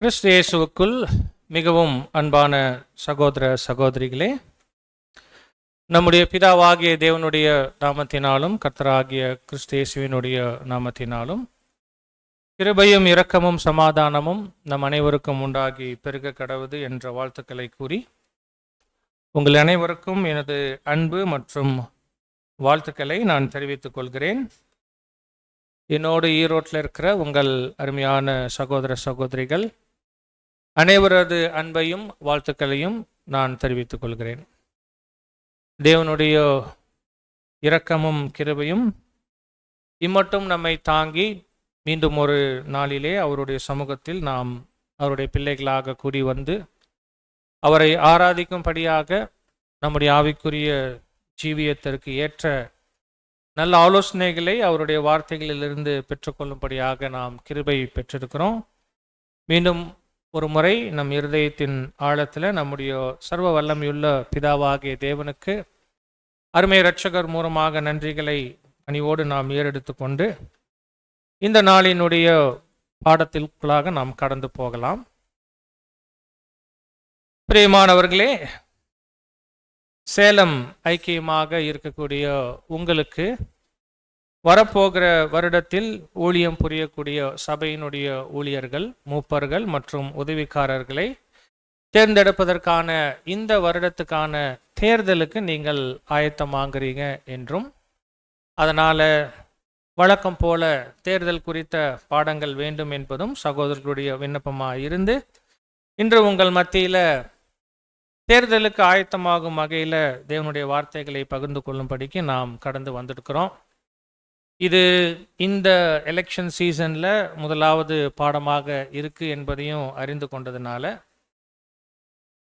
கிறிஸ்து இயேசுவுக்குள் மிகவும் அன்பான சகோதர சகோதரிகளே, நம்முடைய பிதாவாகிய தேவனுடைய நாமத்தினாலும் கர்த்தராகிய கிறிஸ்து இயேசுவினுடைய நாமத்தினாலும் கிருபையும் இரக்கமும் சமாதானமும் நம் அனைவருக்கும் உண்டாகி பெருக கடவுது என்ற வாழ்த்துக்களை கூறி உங்கள் அனைவருக்கும் எனது அன்பு மற்றும் வாழ்த்துக்களை நான் தெரிவித்துக் கொள்கிறேன். என்னோடு ஈரோட்டில் இருக்கிற உங்கள் அருமையான சகோதர சகோதரிகள் அனைவரது அன்பையும் வாழ்த்துக்களையும் நான் தெரிவித்துக் கொள்கிறேன். தேவனுடைய இரக்கமும் கிருபையும் இம்மட்டும் நம்மை தாங்கி மீண்டும் ஒரு நாளிலே அவருடைய சமூகத்தில் நாம் அவருடைய பிள்ளைகளாக கூடி வந்து அவரை ஆராதிக்கும்படியாக நம்முடைய ஆவிக்குரிய ஜீவியத்திற்கு ஏற்ற நல்ல ஆலோசனைகளை அவருடைய வார்த்தைகளிலிருந்து பெற்றுக்கொள்ளும்படியாக நாம் கிருபை பெற்றிருக்கிறோம். மீண்டும் ஒரு முறை நம் இருதயத்தின் ஆழத்தில் நம்முடைய சர்வ வல்லமையுள்ள பிதாவாகிய தேவனுக்கு அருமை இரட்சகர் மூலமாக நன்றிகளை அணிவோடு நாம் ஏறெடுத்து கொண்டு இந்த நாளினுடைய பாடத்திற்குள்ளாக நாம் கடந்து போகலாம். பிரியமானவர்களே, சேலம் ஐக்கியமாக இருக்கக்கூடிய உங்களுக்கு வரப்போகிற வருடத்தில் ஊழியம் புரியக்கூடிய சபையினுடைய ஊழியர்கள், மூப்பர்கள் மற்றும் உதவிக்காரர்களை தேர்ந்தெடுப்பதற்கான இந்த வருடத்துக்கான தேர்தலுக்கு நீங்கள் ஆயத்தமாகிறீங்க என்றும், அதனால் வழக்கம் போல தேர்தல் குறித்த பாடங்கள் வேண்டும் என்பதும் சகோதரர்களுடைய விண்ணப்பமாக இருந்து இன்று உங்கள் மத்தியில் தேர்தலுக்கு ஆயத்தமாகும் வகையில் தேவனுடைய வார்த்தைகளை பகிர்ந்து கொள்ளும்படிக்கு நாம் கடந்து வந்திருக்கிறோம். இது இந்த எலெக்ஷன் சீசனில் முதலாவது பாடமாக இருக்குது என்பதையும் அறிந்து கொண்டதுனால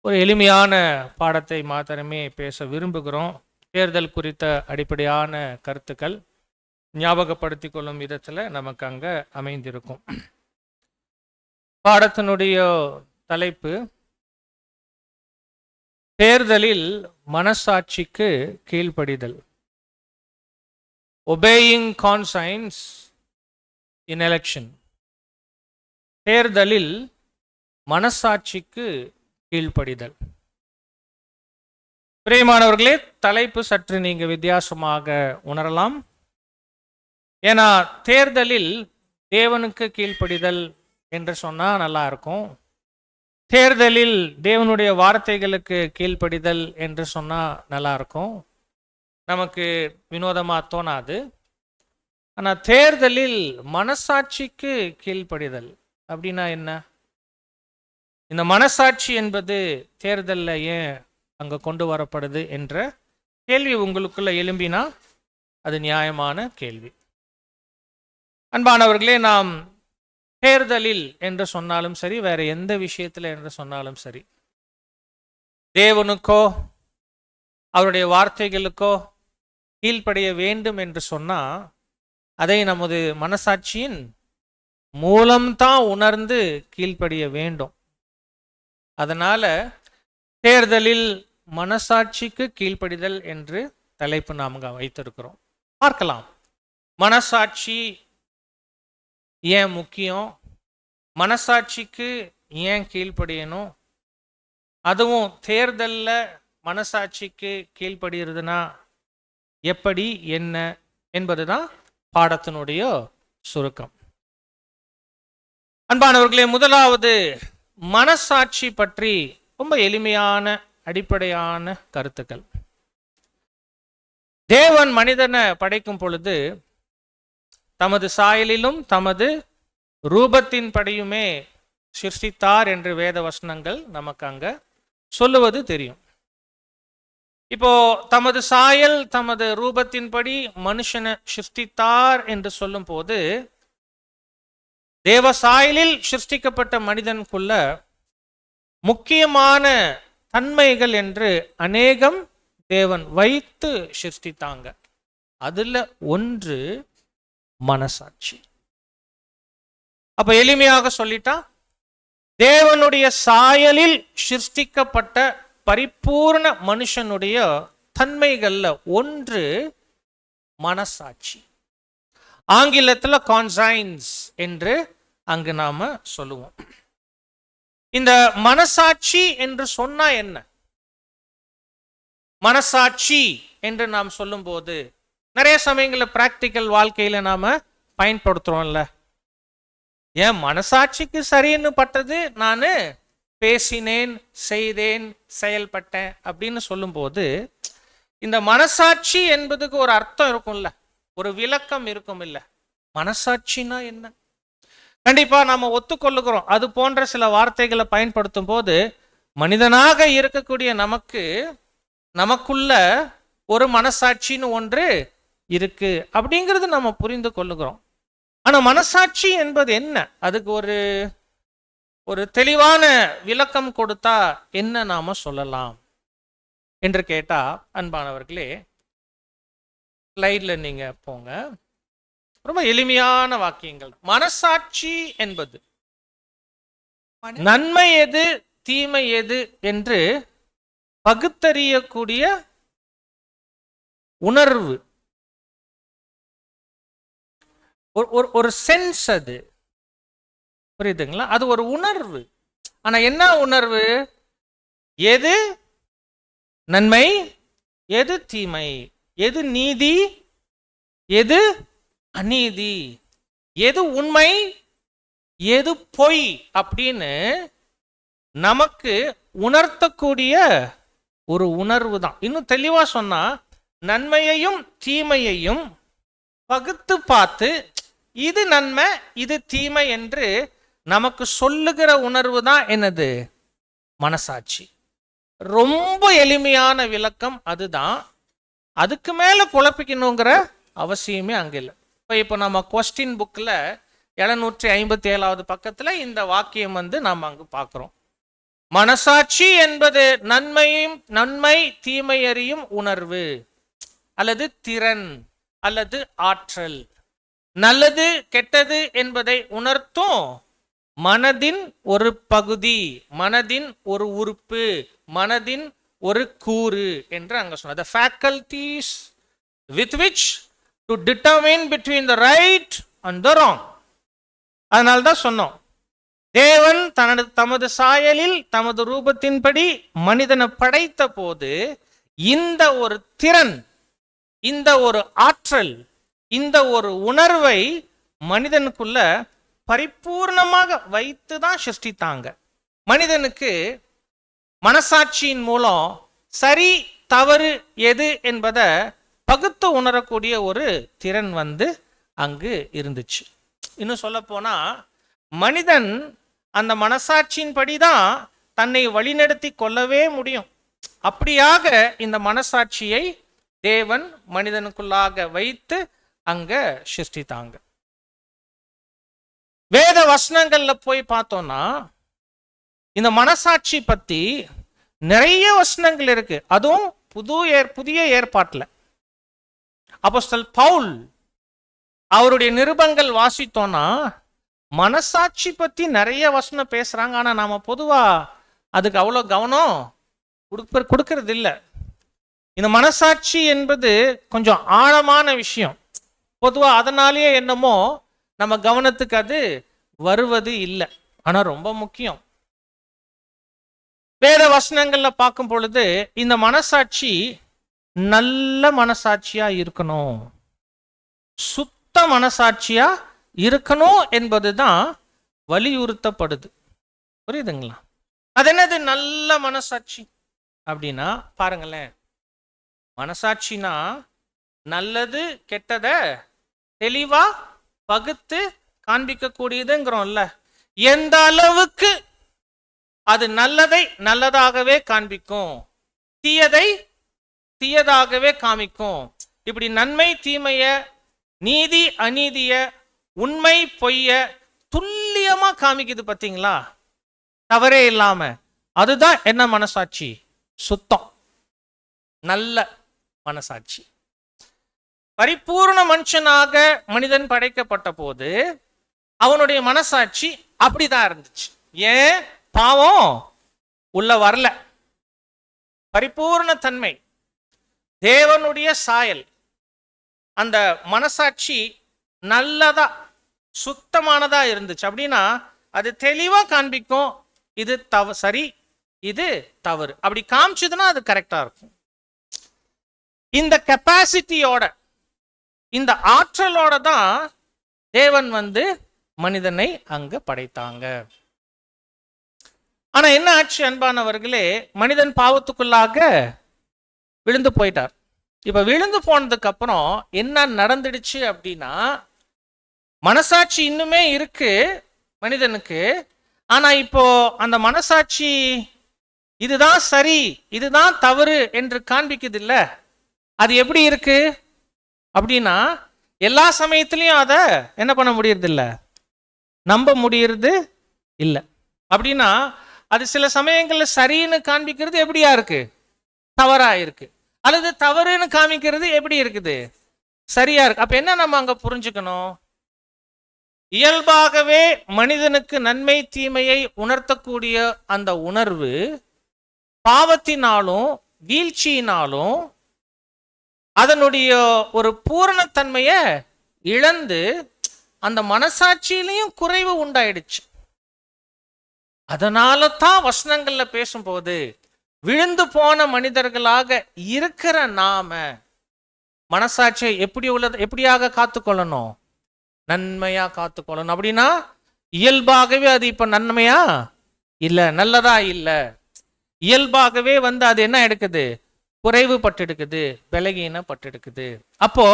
ஒரு எளிமையான பாடத்தை மாத்திரமே பேச விரும்புகிறோம். தேர்தல் குறித்த அடிப்படையான கருத்துக்கள் ஞாபகப்படுத்தி கொள்ளும் விதத்தில் நமக்கு அங்கே அமைந்திருக்கும். பாடத்தினுடைய தலைப்பு தேர்தலில் மனசாட்சிக்கு கீழ்ப்படிதல். Obeying conscience in election. தேர்தலில் மனசாட்சிக்கு கீழ்ப்படிதல். பிரியமானவர்களே, தலைப்பு சற்று நீங்க வித்தியாசமாக உணரலாம். ஏன்னா தேர்தலில் தேவனுக்கு கீழ்ப்படிதல் என்று சொன்னா நல்லா இருக்கும். தேர்தலில் தேவனுடைய வார்த்தைகளுக்கு கீழ்ப்படிதல் என்று சொன்னா நல்லா இருக்கும். நமக்கு வினோதமாக தோணாது. ஆனால் தேர்தலில் மனசாட்சிக்கு கீழ்ப்படிதல் அப்படின்னா என்ன? இந்த மனசாட்சி என்பது தேர்தலில் ஏன் அங்கே கொண்டு வரப்படுது என்ற கேள்வி உங்களுக்குள்ள எழும்பினா அது நியாயமான கேள்வி. அன்பானவர்களே, நாம் தேர்தலில் என்று சொன்னாலும் சரி, வேற எந்த விஷயத்தில் என்று சொன்னாலும் சரி, தேவனுக்கோ அவருடைய வார்த்தைகளுக்கோ கீழ்ப்படிய வேண்டும் என்று சொன்னால் அதை நமது மனசாட்சியின் மூலம்தான் உணர்ந்து கீழ்ப்படிய வேண்டும். அதனால தேர்தலில் மனசாட்சிக்கு கீழ்ப்படிதல் என்று தலைப்பு நாம் வைத்திருக்கிறோம். பார்க்கலாம், மனசாட்சி ஏன் முக்கியம், மனசாட்சிக்கு ஏன் கீழ்ப்படியணும், அதுவும் தேர்தலில் மனசாட்சிக்கு கீழ்ப்படுகிறதுனா எப்படி, என்ன என்பதுதான் பாடத்தினுடைய சுருக்கம். அன்பானவர்களே, முதலாவது மனசாட்சி பற்றி ரொம்ப எளிமையான அடிப்படையான கருத்துக்கள். தேவன் மனிதனை படைக்கும் பொழுது தமது சாயலிலும் தமது ரூபத்தின் படியுமே சிருஷ்டித்தார் என்று வேத வசனங்கள் நமக்கு அங்க சொல்லுவது தெரியும். இப்போ தமது சாயல் தமது ரூபத்தின்படி மனுஷனை சிருஷ்டித்தார் என்று சொல்லும் போது தேவ சாயலில் சிருஷ்டிக்கப்பட்ட மனிதனுக்குள்ள முக்கியமான தன்மைகள் என்று அநேகம் தேவன் வைத்து சிருஷ்டித்தாங்க. அதுல ஒன்று மனசாட்சி. அப்ப எளிமையாக சொல்லிட்டா, தேவனுடைய சாயலில் சிருஷ்டிக்கப்பட்ட பரிபூர்ண மனுஷனுடைய தன்மைகள்ல ஒன்று மனசாட்சி. ஆங்கிலத்தில் கான்சைன்ஸ் என்று அங்கு நாம சொல்லுவோம். இந்த மனசாட்சி என்று சொன்னா என்ன? மனசாட்சி என்று நாம் சொல்லும்போது நிறைய சமயங்களில் பிராக்டிக்கல் வாழ்க்கையில நாம பயன்படுத்துறோம்ல. என் மனசாட்சிக்கு சரின்னு பட்டது நான் பேசினேன், செய்தேன், செயல்பட்டேன் அப்படின்னு சொல்லும்போது இந்த மனசாட்சி என்பதுக்கு ஒரு அர்த்தம் இருக்கும்ல, ஒரு விளக்கம் இருக்கும் இல்ல. மனசாட்சினா என்ன? கண்டிப்பா நாம ஒத்துக்கொள்ளுகிறோம். அது போன்ற சில வார்த்தைகளை பயன்படுத்தும் போது மனிதனாக இருக்கக்கூடிய நமக்குள்ள ஒரு மனசாட்சின்னு ஒன்று இருக்கு அப்படிங்கிறது நம்ம புரிந்து கொள்ளுகிறோம். ஆனா மனசாட்சி என்பது என்ன? அதுக்கு ஒரு தெளிவான விளக்கம் கொடுத்தா என்ன நாம சொல்லலாம் என்று கேட்டா, அன்பானவர்களே, ஸ்லைட்ல நீங்க போங்க. ரொம்ப எளிமையான வாக்கியங்கள். மனசாட்சி என்பது நன்மை எது தீமை எது என்று பகுத்தறியக்கூடிய உணர்வு, ஒரு சென்ஸ். அது புரியுதுங்களா? அது ஒரு உணர்வு. ஆனா என்ன உணர்வு? எது நன்மை, எது தீமை, எது நீதி, எது அநீதி, எது உண்மை, எது பொய் அப்படின்னு நமக்கு உணர்த்தக்கூடிய ஒரு உணர்வு தான். இன்னும் தெளிவா சொன்னா, நன்மையையும் தீமையையும் பகுத்து பார்த்து இது நன்மை இது தீமை என்று நமக்கு சொல்லுகிற உணர்வு தான் என்னது? மனசாட்சி. ரொம்ப எளிமையான விளக்கம் அதுதான். அதுக்கு மேல குழப்பிக்கணுங்கிற அவசியமே அங்க இல்லை. இப்போ நம்ம கொஸ்டின் புக்ல 757வது பக்கத்துல இந்த வாக்கியம் நாம் அங்கு பார்க்கிறோம். மனசாட்சி என்பது நன்மை தீமை அறியும் உணர்வு அல்லது திறன் அல்லது ஆற்றல். நல்லது கெட்டது என்பதை உணர்த்தும் மனதின் ஒரு பகுதி, மனதின் ஒரு உறுப்பு, மனதின் ஒரு கூறு என்று அங்க சொன்ன. The faculties with which to determine between the right and the wrong. அதனால தான் சொன்னோம், தேவன் தமது சாயலில் தமது ரூபத்தின்படி மனிதனை படைத்த போது இந்த ஒரு திறன், இந்த ஒரு ஆற்றல், இந்த ஒரு உணர்வை மனிதனுக்குள்ள பரிபூர்ணமாக வைத்து தான் சிருஷ்டித்தாங்க. மனிதனுக்கு மனசாட்சியின் மூலம் சரி தவறு எது என்பதை பகுத்து உணரக்கூடிய ஒரு திறன் அங்கு இருந்துச்சு. இன்னும் சொல்ல போனா, மனிதன் அந்த மனசாட்சியின் படிதான் தன்னை வழிநடத்தி கொள்ளவே முடியும். அப்படியாக இந்த மனசாட்சியை தேவன் மனிதனுக்குள்ளாக வைத்து அங்க சிருஷ்டித்தாங்க. வேத வசனங்கள்ல போய் பார்த்தோம்னா இந்த மனசாட்சி பத்தி நிறைய வசனங்கள் இருக்கு. அதுவும் புதிய ஏற்பாட்டுல அப்போஸ்தலன் பவுல் அவருடைய நிருபங்கள் வாசித்தோம்னா மனசாட்சி பத்தி நிறைய வசனம் பேசுறாங்க. ஆனா நாம பொதுவா அதுக்கு அவ்வளவு கவனம் கொடுக்கறது இல்லை. இந்த மனசாட்சி என்பது கொஞ்சம் ஆழமான விஷயம். பொதுவா அதனாலேயே என்னமோ நம்ம கவனத்துக்கு அது வருவது இல்லை. ஆனா ரொம்ப முக்கியம். வேத வசனங்கள்ல பார்க்கும் பொழுது இந்த மனசாட்சி நல்ல மனசாட்சியா இருக்கணும், சுத்த மனசாட்சியா இருக்கணும் என்பதுதான் வலியுறுத்தப்படுது. புரியுதுங்களா? அது என்னது நல்ல மனசாட்சி அப்படின்னா? பாருங்களேன், மனசாட்சினா நல்லது கெட்டத தெளிவா பகுத்து காண்பிக்கக்கூடியதுங்கிறோம்ல. எந்த அளவுக்கு அது நல்லதை நல்லதாகவே காண்பிக்கும், தீயதை தீயதாகவே காமிக்கும். இப்படி நன்மை தீமைய, நீதி அநீதிய, உண்மை பொய்ய துல்லியமா காமிக்குது பார்த்தீங்களா? தவறே இல்லாம. அதுதான் என்ன மனசாட்சி? சுத்தம், நல்ல மனசாட்சி. பரிபூர்ண மனுஷனாக மனிதன் படைக்கப்பட்ட போது அவனுடைய மனசாட்சி அப்படிதான் இருந்துச்சு. ஏன்? பாவம் உள்ள வரல. பரிபூர்ண தன்மை, தேவனுடைய சாயல். அந்த மனசாட்சி நல்லதா சுத்தமானதா இருந்துச்சு. அப்படின்னா அது தெளிவா காண்பிக்கும் இது சரி, இது தவறு, அப்படி காமிச்சதுன்னா அது கரெக்டா இருக்கும். இந்த கெப்பாசிட்டியோட, இந்த ஆற்றலோட தான் தேவன் மனிதனை அங்க படைத்தாங்க. ஆனா என்ன ஆச்சு அன்பானவர்களே, மனிதன் பாவத்துக்குள்ளாக விழுந்து போயிட்டார். இப்ப விழுந்து போனதுக்கு அப்புறம் என்ன நடந்துடுச்சு அப்படின்னா, மனசாட்சி இன்னுமே இருக்கு மனிதனுக்கு. ஆனா இப்போ அந்த மனசாட்சி இதுதான் சரி, இதுதான் தவறு என்று காண்பிக்குது இல்ல. அது எப்படி இருக்கு அப்படின்னா, எல்லா சமயத்திலையும் அதை என்ன பண்ண முடியறது இல்ல, நம்ப முடியறது இல்லை. அப்படின்னா அது சில சமயங்கள்ல சரின்னு காண்பிக்கிறது எப்படியா இருக்கு, தவறா இருக்கு. அல்லது தவறுன்னு காமிக்கிறது எப்படி இருக்குது, சரியா இருக்கு. அப்ப என்ன நம்ம அங்க புரிஞ்சுக்கணும், இயல்பாகவே மனிதனுக்கு நன்மை தீமையை உணர்த்தக்கூடிய அந்த உணர்வு பாவத்தினாலும் வீழ்ச்சியினாலும் அதனுடைய ஒரு பூரணத்தன்மையை இழந்து அந்த மனசாட்சியிலையும் குறைவு உண்டாயிடுச்சு. அதனால தான் வசனங்கள்ல பேசும்போது விழுந்து போன மனிதர்களாக இருக்கிற நாம மனசாட்சியை எப்படியாக காத்துக்கொள்ளணும், நன்மையா காத்துக்கொள்ளணும். அப்படின்னா இயல்பாகவே அது இப்ப நன்மையா இல்ல, நல்லதா இல்ல, இயல்பாகவே அது என்ன எடுக்குது, குறைவு பட்டெடுக்குது, பலகீனப்பட்டெடுக்குது. அப்போ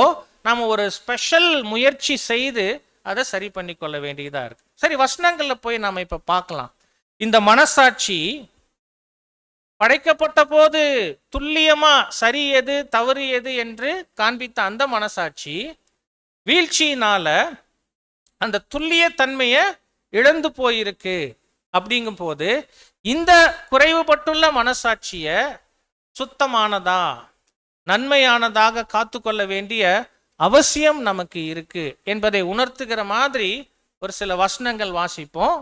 நாம ஒரு ஸ்பெஷல் முயற்சி செய்து அதை சரி பண்ணி கொள்ள வேண்டியதா இருக்கு. சரி, வசனங்கள்ல போய் நாம இப்ப பார்க்கலாம். இந்த மனசாட்சி படைக்கப்பட்ட போது துல்லியமா சரி எது தவறு எது என்று காண்பித்த அந்த மனசாட்சி வீழ்ச்சியினால அந்த துல்லிய தன்மையை இழந்து போயிருக்கு. அப்படிங்கும் போது இந்த குறைவுபட்டுள்ள மனசாட்சிய சுத்தமானதா நன்மையானதாக காத்துக்கொள்ள வேண்டிய அவசியம் நமக்கு இருக்கு என்பதை உணர்த்துகிற மாதிரி ஒரு சில வசனங்கள் வாசிப்போம்.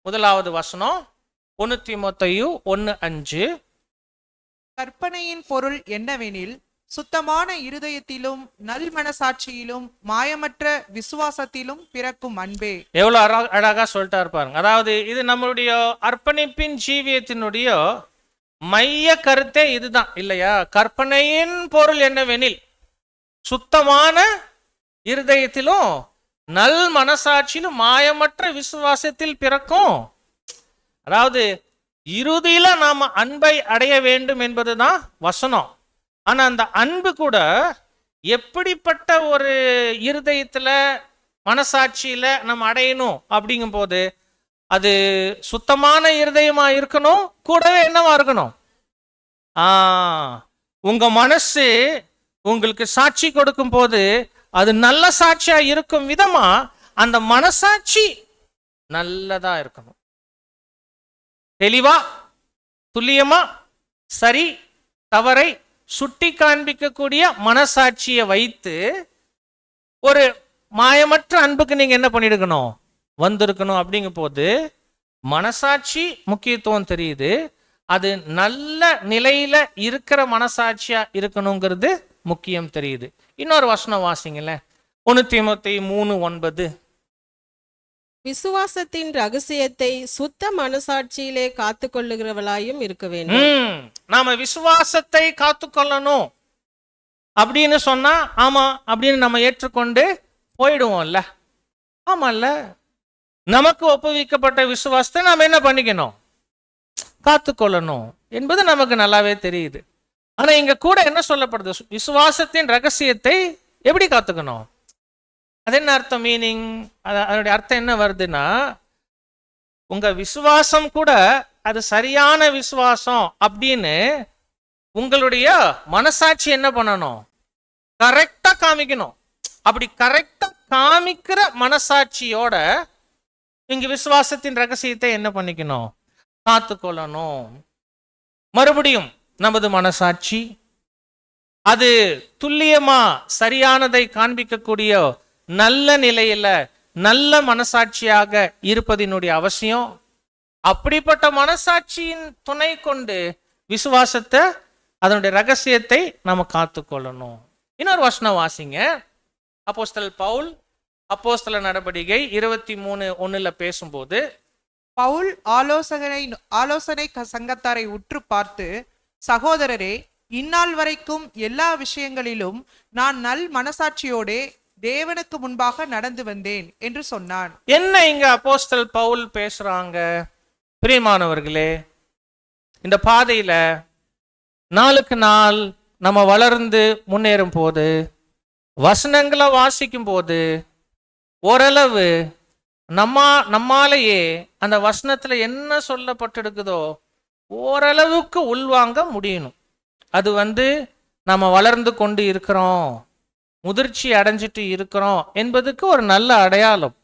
முதலாவது வசனம் 1 தீமோத்தேயு 1:5. கற்பனையின் பொருள் என்னவெனில், சுத்தமான இருதயத்திலும் நல் மனசாட்சியிலும் மாயமற்ற விசுவாசத்திலும் பிறக்கும் அன்பே. எவ்வளவு அழகா சொல்லிட்டா இருப்பாருங்க. அதாவது இது நம்மளுடைய அர்ப்பணிப்பின் ஜீவியத்தினுடைய மைய கருத்தே இதுதான் இல்லையா. கற்பனையின் பொருள் என்னவெனில், சுத்தமான இருதயத்திலும் நல் மனசாட்சியிலும் மாயமற்ற விசுவாசத்தில் பிறக்கும். அதாவது இறுதியில நாம அன்பை அடைய வேண்டும் என்பதுதான் வசனம். ஆனா அந்த அன்பு கூட எப்படிப்பட்ட ஒரு இருதயத்துல மனசாட்சியில நம்ம அடையணும் அப்படிங்கும் போது அது சுத்தமான இருதயமா இருக்கணும். கூடவே என்னவா இருக்கணும், உங்க மனசு உங்களுக்கு சாட்சி கொடுக்கும் போது அது நல்ல சாட்சியா இருக்கும் விதமா அந்த மனசாட்சி நல்லதா இருக்கணும். தெளிவா துல்லியமா சரி தவறை சுட்டி காண்பிக்கக்கூடிய மனசாட்சியை வைத்து ஒரு மாயமற்ற அன்புக்கு நீங்க என்ன பண்ணிருக்கணும், வந்திருக்கணும். அப்படிங்கும் போது மனசாட்சி முக்கியத்துவம் தெரியுது. அது நல்ல நிலையில இருக்கிற மனசாட்சியா இருக்கணுங்கிறது முக்கியம் தெரியுது. இன்னொரு வசனம் வாசிங்கள, 1 தீமோத்தேயு 3:9. விசுவாசத்தின் ரகசியத்தை சுத்த மனசாட்சியிலே காத்துக்கொள்ளுகிறவளாயும் இருக்க வேண்டும். நாம விசுவாசத்தை காத்துக்கொள்ளணும் அப்படின்னு சொன்னா ஆமா அப்படின்னு நம்ம ஏற்றுக்கொண்டு போயிடுவோம்ல. ஆமால்ல, நமக்கு ஒப்புவிக்கப்பட்ட விசுவாசத்தை நாம என்ன பண்ணிக்கணும், காத்துக்கொள்ளணும் என்பது நமக்கு நல்லாவே தெரியுது. ஆனா இங்க கூட என்ன சொல்லப்படுது, விசுவாசத்தின் ரகசியத்தை எப்படி காத்துக்கணும். அது என்ன அர்த்தம், மீனிங், அதனுடைய அர்த்தம் என்ன வருதுன்னா, உங்க விசுவாசம் கூட அது சரியான விசுவாசம் அப்படின்னு உங்களுடைய மனசாட்சி என்ன பண்ணணும், கரெக்டா காமிக்கணும். அப்படி கரெக்டா காமிக்கிற மனசாட்சியோட இங்க விசுவாசத்தின் ரகசியத்தை என்ன பண்ணிக்கணும், காத்துக்கொள்ளணும். மறுபடியும் நமது மனசாட்சி அது துல்லியமா சரியானதை காண்பிக்கக்கூடிய நல்ல நிலையில நல்ல மனசாட்சியாக இருப்பதினுடைய அவசியம். அப்படிப்பட்ட மனசாட்சியின் துணை கொண்டு விசுவாசத்தை அதனுடைய ரகசியத்தை நம்ம காத்துக்கொள்ளணும். இன்னொரு வசனம் வாசிங்க, அப்போஸ்தலர் பவுல் அப்போஸ்தல நடவடிக்கை 23:1 பேசும்போது, பவுல் ஆலோசனை சங்கத்தாரை உற்று பார்த்து, சகோதரரே, இந்நாள் வரைக்கும் எல்லா விஷயங்களிலும் நான் நல் மனசாட்சியோடே தேவனுக்கு முன்பாக நடந்து வந்தேன் என்று சொன்னான். என்ன இங்க அப்போஸ்தல் பவுல் பேசுறாங்க? பிரியமானவர்களே, இந்த பாதையில நாளுக்கு நாள் நம்ம வளர்ந்து முன்னேறும் போது, வசனங்களை வாசிக்கும் போது, ஓரளவு நம்மாலேயே அந்த வசனத்துல என்ன சொல்லப்பட்டிருக்குதோ ஓரளவுக்கு உள்வாங்க முடியணும். அது நம்ம வளர்ந்து கொண்டு இருக்கிறோம், முதிர்ச்சி அடைஞ்சிட்டு இருக்கிறோம் என்பதுக்கு ஒரு நல்ல அடையாளம்.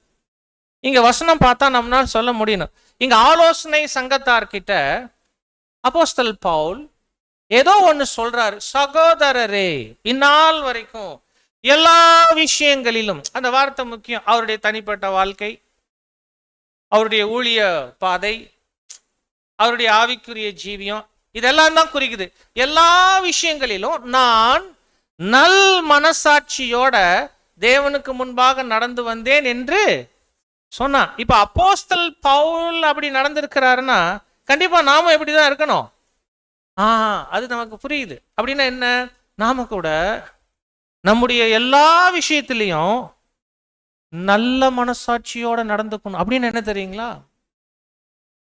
இங்க வசனம் பார்த்தா நம்மளால சொல்ல முடியணும். இங்க ஆலோசனை சங்கத்தார்கிட்ட அப்போஸ்தல் பவுல் ஏதோ ஒன்று சொல்றாரு. சகோதரரே, இந்நாள் வரைக்கும் எல்லா விஷயங்களிலும், அந்த வார்த்தை முக்கியம். அவருடைய தனிப்பட்ட வாழ்க்கை, அவருடைய ஊழிய பாதை, அவருடைய ஆவிக்குரிய ஜீவியம், இதெல்லாம் தான் குறிக்குது. எல்லா விஷயங்களிலும் நான் நல் மனசாட்சியோட தேவனுக்கு முன்பாக நடந்து வந்தேன் என்று சொன்னான். இப்ப அப்போஸ்தல் பவுல் அப்படி நடந்திருக்கிறாருன்னா கண்டிப்பா நாம எப்படிதான் இருக்கணும். அது நமக்கு புரியுது. அப்படின்னா என்ன? நாம கூட நம்முடைய எல்லா விஷயத்திலையும் நல்ல மனசாட்சியோட நடந்துக்கணும். அப்படின்னு என்ன தெரியுங்களா?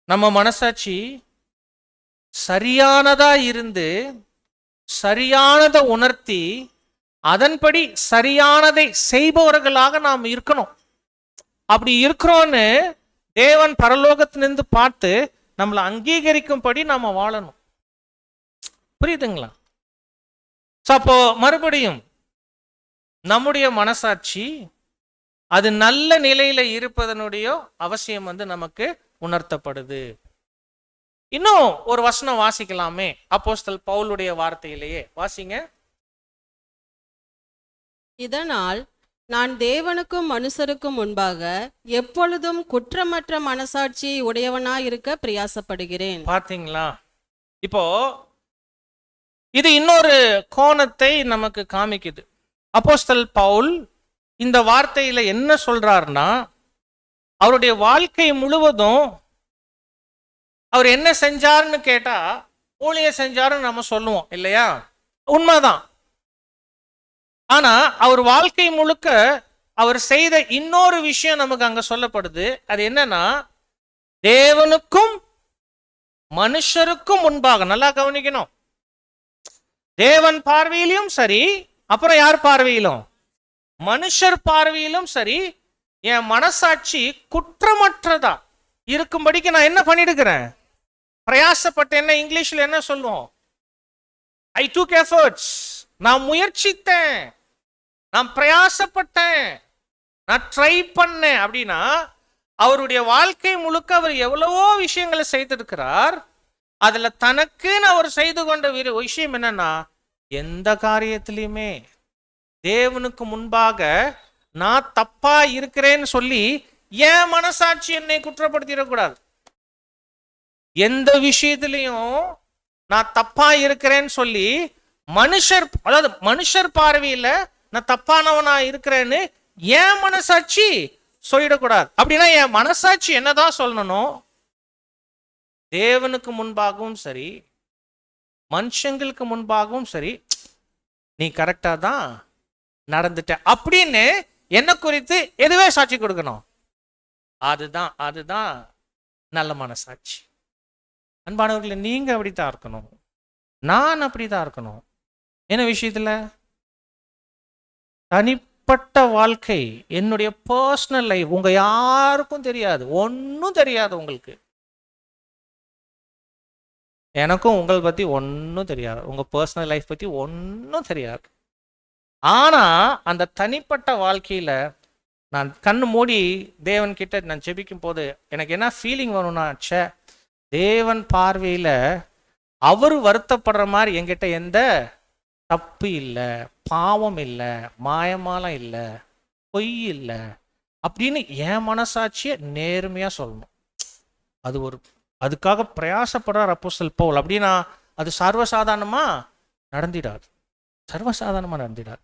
நம்ம மனசாட்சி சரியானதா இருந்து சரியானதை உணர்த்தி அதன்படி சரியானதை செய்பவர்களாக நாம் இருக்கணும். அப்படி இருக்கிறோன்னு தேவன் பரலோகத்திலிருந்து பார்த்து நம்மளை அங்கீகரிக்கும்படி நாம வாழணும். புரியுதுங்களா? அப்போ மறுபடியும் நம்முடைய மனசாட்சி அது நல்ல நிலையில இருப்பதனுடைய அவசியம் நமக்கு உணர்த்தப்படுது. இன்னும் ஒரு வசனம் வாசிக்கலாமே, அப்போஸ்தல் பவுலுடைய வார்த்தையிலேயே வாசிங்க. இதனால் நான் தேவனுக்கும் மனுஷருக்கும் முன்பாக எப்பொழுதும் குற்றமற்ற மனசாட்சி உடையவனாயிருக்க பிரயாசப்படுகிறேன். பார்த்தீங்களா? இப்போ இது இன்னொரு கோணத்தை நமக்கு காமிக்குது. அப்போஸ்தல் பவுல் இந்த வார்த்தையில என்ன சொல்றாருன்னா, அவருடைய வாழ்க்கை முழுவதும் அவர் என்ன செஞ்சாருன்னு கேட்டா ஊழியம் செஞ்சாருன்னு நம்ம சொல்லுவோம் இல்லையா? உண்மைதான். ஆனா அவர் வாழ்க்கை முழுக்க அவர் செய்த இன்னொரு விஷயம் நமக்கு அங்க சொல்லப்படுது. அது என்னன்னா, தேவனுக்கும் மனுஷருக்கும் முன்பாக, நல்லா கவனிக்கணும், தேவன் பார்வையிலும் சரி, அப்புறம் யார் பார்வையிலும், மனுஷர் பார்வையிலும் சரி, என் மனசாட்சி குற்றமற்றதா இருக்கும்படிக்கு நான் என்ன பண்ணிடுக்கிறேன்? பிரயாசப்பட்டேன். என்ன இங்கிலீஷ்ல என்ன சொல்லுவோம்? ஐ டுக் எஃபர்ட்ஸ். நான் முயற்சித்தேன், நான் பிரயாசப்பட்டேன், நான் ட்ரை பண்ணேன். அப்படின்னா அவருடைய வாழ்க்கை முழுக்க அவர் எவ்வளவோ விஷயங்களை செய்திருக்கிறார். அதுல தனக்குன்னு அவர் செய்து கொண்ட விஷயம் என்னன்னா, எந்த காரியத்திலையுமே தேவனுக்கு முன்பாக நான் தப்பா இருக்கிறேன்னு சொல்லி என் மனசாட்சி என்னை குற்றப்படுத்திடக்கூடாது. எந்த விஷயத்திலையும் நான் தப்பா இருக்கிறேன்னு சொல்லி மனுஷர் பார்வையில நான் தப்பானவனா இருக்கிறேன்னு என் மனசாட்சி சொல்லிடக்கூடாது. அப்படின்னா என் மனசாட்சி என்னதான் சொல்லணும்? தேவனுக்கு முன்பாகவும் சரி, மனுஷங்களுக்கு முன்பாகவும் சரி, நீ கரெக்டா தான் நடந்துட்ட அப்படின்னு என்ன குறித்து எதுவே சாட்சி கொடுக்கணும். அதுதான் நல்ல மனசாட்சி. அன்பானவர்களே, நீங்க அப்படித்தான் இருக்கணும், நான் அப்படித்தான் இருக்கணும். என்ன விஷயத்துல? தனிப்பட்ட வாழ்க்கை, என்னுடைய பர்சனல் லைஃப் உங்க யாருக்கும் தெரியாது, ஒன்னும் தெரியாது. உங்களுக்கு, எனக்கும் உங்களை பத்தி ஒன்னும் தெரியாது, உங்க பர்சனல் லைஃப் பத்தி ஒன்னும் தெரியாது. ஆனா அந்த தனிப்பட்ட வாழ்க்கையில நான் கண்ணு மூடி தேவன் கிட்ட நான் ஜெபிக்கும் போது எனக்கு என்ன ஃபீலிங் வரும்னா, தேவன் பார்வையில அவரு வருத்தப்படுற மாதிரி என்கிட்ட எந்த தப்பு இல்லை, பாவம் இல்லை, மாயமாலாம் இல்லை, பொய் இல்லை அப்படின்னு என் மனசாட்சியை நேர்மையா சொல்லணும். அதுக்காக பிரயாசப்படுறார் அப்போஸ்தலன் பவுல். அப்படின்னா அது சர்வசாதாரணமா நடந்திடாது, சர்வசாதாரணமா நடந்திடாது.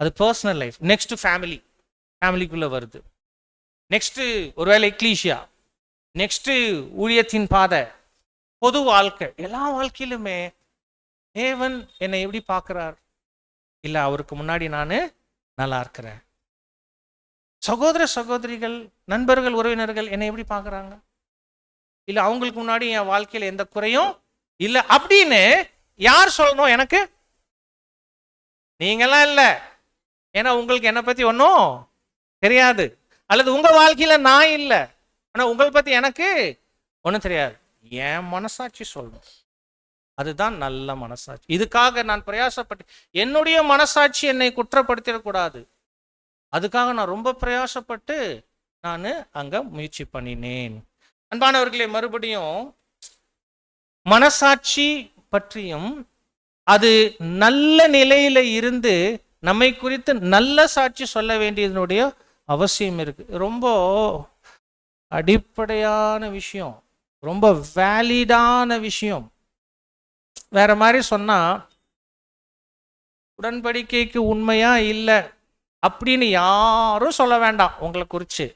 அது பர்சனல் லைஃப். நெக்ஸ்ட் ஃபேமிலிக்குள்ள வருது. நெக்ஸ்ட் ஒருவேளை எக்லீசியா, நெக்ஸ்ட் ஊழியத்தின் பாதை, பொது வாழ்க்கை, எல்லா வாழ்க்கையிலுமே தேவன் என்னை எப்படி பார்க்கிறார்? இல்ல அவருக்கு முன்னாடி நான் நல்லா இருக்கிறேன். சகோதர சகோதரிகள், நண்பர்கள், உறவினர்கள் என்னை எப்படி பார்க்கறாங்க? இல்ல அவங்களுக்கு முன்னாடி என் வாழ்க்கையில எந்த குறையும் இல்ல அப்படின்னு யார் சொல்லணும்? எனக்கு? நீங்கெல்லாம் இல்ல. ஏன்னா உங்களுக்கு என்னை பத்தி ஒன்றும் தெரியாது. அல்லது உங்க வாழ்க்கையில நான் இல்லை, ஆனா உங்களை பத்தி எனக்கு ஒன்றும் தெரியாது. என் மனசாட்சி சொல்லணும். அதுதான் நல்ல மனசாட்சி. இதுக்காக நான் பிரயாசப்பட்டு, என்னுடைய மனசாட்சி என்னை குற்றப்படுத்திடக்கூடாது. அதுக்காக நான் ரொம்ப பிரயாசப்பட்டு நான் அங்க முயற்சி பண்ணினேன். அன்பானவர்களே, மறுபடியும் மனசாட்சி பற்றியும் அது நல்ல நிலையில இருந்து நம்மை குறித்து நல்ல சாட்சி சொல்ல வேண்டியதனுடைய அவசியம் இருக்கு. ரொம்ப அடிப்படையான விஷயம், ரொம்ப வேலிடான விஷயம். வேற மாதிரி சொன்னா, உடன்படிக்கைக்கு உண்மையா இல்லை அப்படின்னு யாரும் சொல்ல வேண்டாம் உங்களை குறிச்சு.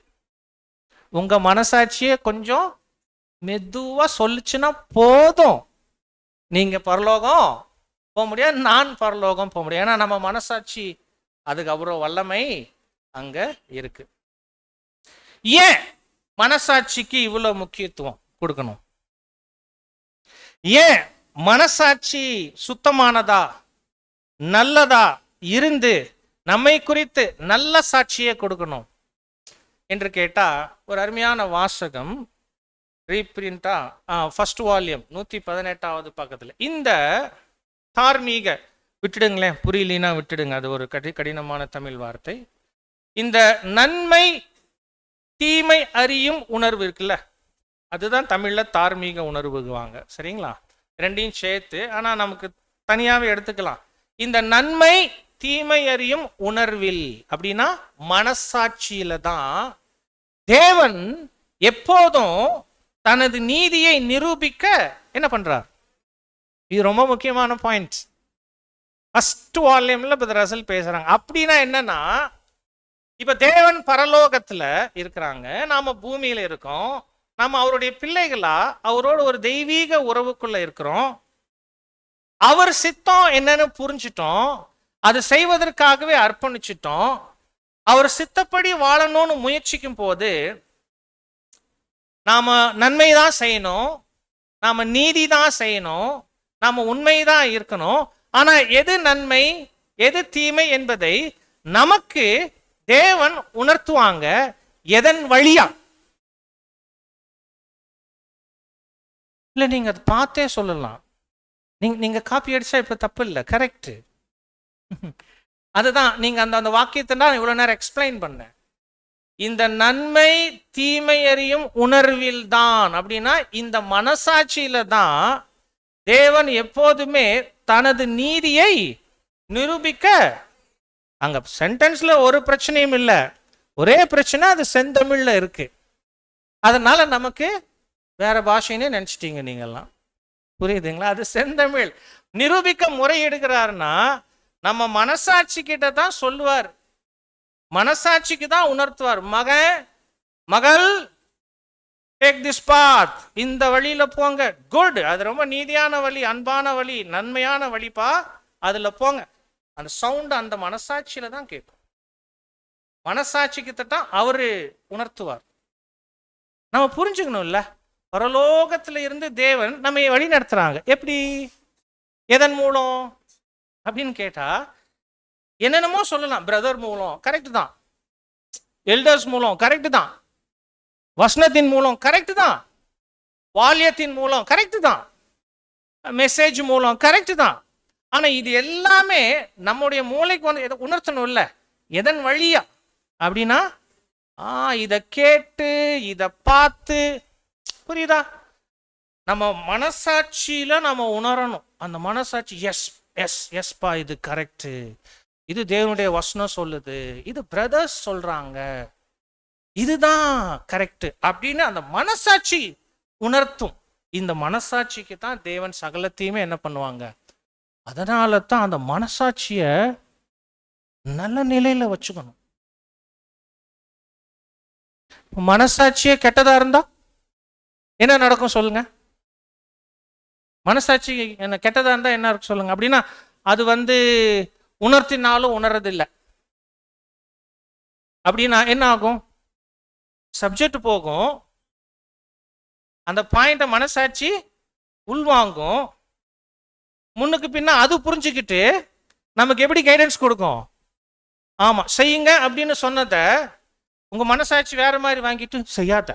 உங்க மனசாட்சியே கொஞ்சம் மெதுவா சொல்லுச்சுன்னா போதும், நீங்க பரலோகம் போக முடியாது, நான் பரலோகம் போக முடியாது. ஏன்னா நம்ம மனசாட்சி அதுக்கு அவ்வளோ வல்லமை அங்க இருக்கு. ஏன் மனசாட்சிக்கு இவ்வளவு முக்கியத்துவம் கொடுக்கணும்? ஏன் மனசாட்சி சுத்தமானதா நல்லதா இருந்து நம்மை குறித்து நல்ல சாட்சியை கொடுக்கணும் என்று கேட்டா, ஒரு அருமையான வாசகம், ரீப்ரிண்டா ஃபர்ஸ்ட் வால்யூம் 118வது பக்கத்துல. இந்த தார்மீக, விட்டுடுங்களேன், புரியலினா விட்டுடுங்க, அது ஒரு கடினமான தமிழ் வார்த்தை. இந்த நன்மை தீமை அறியும் உணர்வு இருக்குல்ல, அதுதான் தமிழ்ல தார்மீக உணர்வுவாங்க. சரிங்களா? ரெண்டையும் சேர்த்து, ஆனா நமக்கு தனியாவே எடுத்துக்கலாம். இந்த நன்மை தீமை அறியும் உணர்வில் அப்படின்னா மனசாட்சியில தான் தேவன் எப்போதும் தனது நீதியை நிரூபிக்க என்ன பண்றார்? இது ரொம்ப முக்கியமான பாயிண்ட். ஃபர்ஸ்ட் வால்யூம்ல பிரதர் ரசல் பேசுறாங்க. அப்படின்னா என்னன்னா, இப்ப தேவன் பரலோகத்துல இருக்கிறாங்க, நாம பூமியில இருக்கோம், நாம அவருடைய பிள்ளைகளா அவரோட ஒரு தெய்வீக உறவுக்குள்ள இருக்கிறோம். அவர் சித்தம் என்னன்னு புரிஞ்சிட்டோம், அது செய்வதற்காகவே அர்ப்பணிச்சிட்டோம். அவர் சித்தப்படி வாழணும்னு முயற்சிக்கும் போது நாம நன்மை தான் செய்யணும், நாம நீதி தான் செய்யணும், நாம உண்மைதான் இருக்கணும். ஆனா எது நன்மை எது தீமை என்பதை நமக்கு தேவன் உணர்த்துவாங்க. எதன் வழியா? இல்ல நீங்க அதை பார்த்தே சொல்லலாம். நீங்க காப்பி அடிச்சா இப்ப தப்பு இல்லை, கரெக்ட். அதுதான் நீங்க அந்த வாக்கியத்தை தான் இவ்வளவு நேரம் எக்ஸ்பிளைன் பண்ண. இந்த நன்மை தீமை அறியும் உணர்வில் தான் அப்படின்னா, இந்த மனசாட்சியில தான் தேவன் எப்போதுமே தனது நீதியை நிரூபிக்க. அங்க சென்டென்ஸ்ல ஒரு பிரச்சனையும் இல்லை, ஒரே பிரச்சனை, அது செந்தமிழ்ல இருக்கு. அதனால நமக்கு வேற பாஷைன்னு நினைச்சிட்டீங்க நீங்கெல்லாம், புரியுதுங்களா? அது செந்தமிழ். நிரூபிக்க முறை எடுக்கிறாருன்னா நம்ம மனசாட்சி கிட்ட தான் சொல்லுவார், மனசாட்சிக்கு தான் உணர்த்துவார். மகள் டேக் திஸ் பாத், இந்த வழியில போங்க, குட், அது ரொம்ப நீதியான வழி, அன்பான வழி, நன்மையான வழிப்பா, அதுல போங்க. அந்த சவுண்ட் அந்த மனசாட்சியில தான் கேட்கும். மனசாட்சி கிட்ட தான் அவரு உணர்த்துவார். நம்ம புரிஞ்சுக்கணும்ல, பரலோகத்துல இருந்து தேவன் நம்ம வழி நடத்துறாங்க. எப்படி, எதன் மூலம் அப்படின்னு கேட்டா, என்னென்னமோ சொல்லலாம். பிரதர் மூலம் கரெக்ட் தான், எல்டர்ஸ் மூலம் கரெக்ட் தான், வசனத்தின் மூலம் கரெக்ட் தான், வால்யத்தின் மூலம் கரெக்ட் தான், மெசேஜ் மூலம் கரெக்ட் தான். ஆனா இது எல்லாமே நம்முடைய மூளைக்கு வந்து உணர்த்தணும் இல்ல, எதன் வழியா அப்படின்னா, இதை கேட்டு இதை பார்த்து, புரியுதா? நம்ம மனசாட்சியில நம்ம உணரணும். அந்த மனசாட்சி எஸ் எஸ் எஸ்பா, இது கரெக்ட், இது தேவனுடைய வசனம் சொல்லுது, இது பிரதர்ஸ் சொல்றாங்க, இதுதான் கரெக்ட் அப்படின்னு அந்த மனசாட்சி உணர்த்தும். இந்த மனசாட்சிக்கு தான் தேவன் சகலத்தையுமே என்ன பண்ணுவாங்க. அதனால தான் அந்த மனசாட்சிய நல்ல நிலையில வச்சுக்கணும். மனசாட்சியே கெட்டதா இருந்தா என்ன நடக்கும் சொல்லுங்க? மனசாட்சி என்ன கெட்டதா இருந்தா என்ன இருக்கு சொல்லுங்க? அப்படின்னா அது உணர்த்தினாலும் உணரதில்லை அப்படின்னா என்ன ஆகும்? சப்ஜெக்ட் போகும், அந்த பாயிண்ட மனசாட்சி உள்வாங்கும், முன்னுக்கு பின்ன அது புரிஞ்சுக்கிட்டு நமக்கு எப்படி கைடன்ஸ் கொடுக்கும்? ஆமா செய்யுங்க அப்படின்னு சொன்னதை உங்க மனசாட்சி வேற மாதிரி வாங்கிட்டு செய்யாத,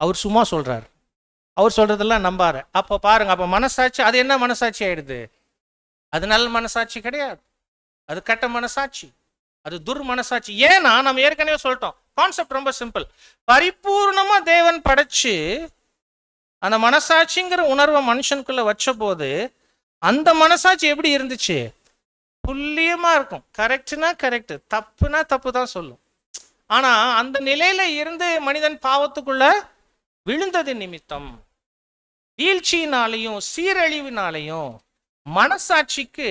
அவர் சும்மா சொல்றாரு, அவர் சொல்றதெல்லாம் நம்பாத. அப்ப பாருங்க, அப்ப மனசாட்சி அது என்ன மனசாட்சி ஆயிடுது? அது நல்ல மனசாட்சி கிடையாது, அது கெட்ட மனசாட்சி, அது துர் மனசாட்சி. ஏன்னா நம்ம ஏற்கனவே சொல்லிட்டோம், கான்செப்ட் ரொம்ப சிம்பிள். பரிபூர்ணமா தேவன் படைச்சு அந்த மனசாட்சிங்கிற உணர்வை மனுஷனுக்குள்ள வச்ச போது அந்த மனசாட்சி எப்படி இருந்துச்சு? துல்லியமா இருக்கும். கரெக்ட்னா கரெக்ட், தப்புனா தப்பு தான் சொல்லும். ஆனா அந்த நிலையில இருந்து மனிதன் பாவத்துக்குள்ள விழுந்தது நிமித்தம் வீழ்ச்சியினாலையும் சீரழிவினாலையும் மனசாட்சிக்கு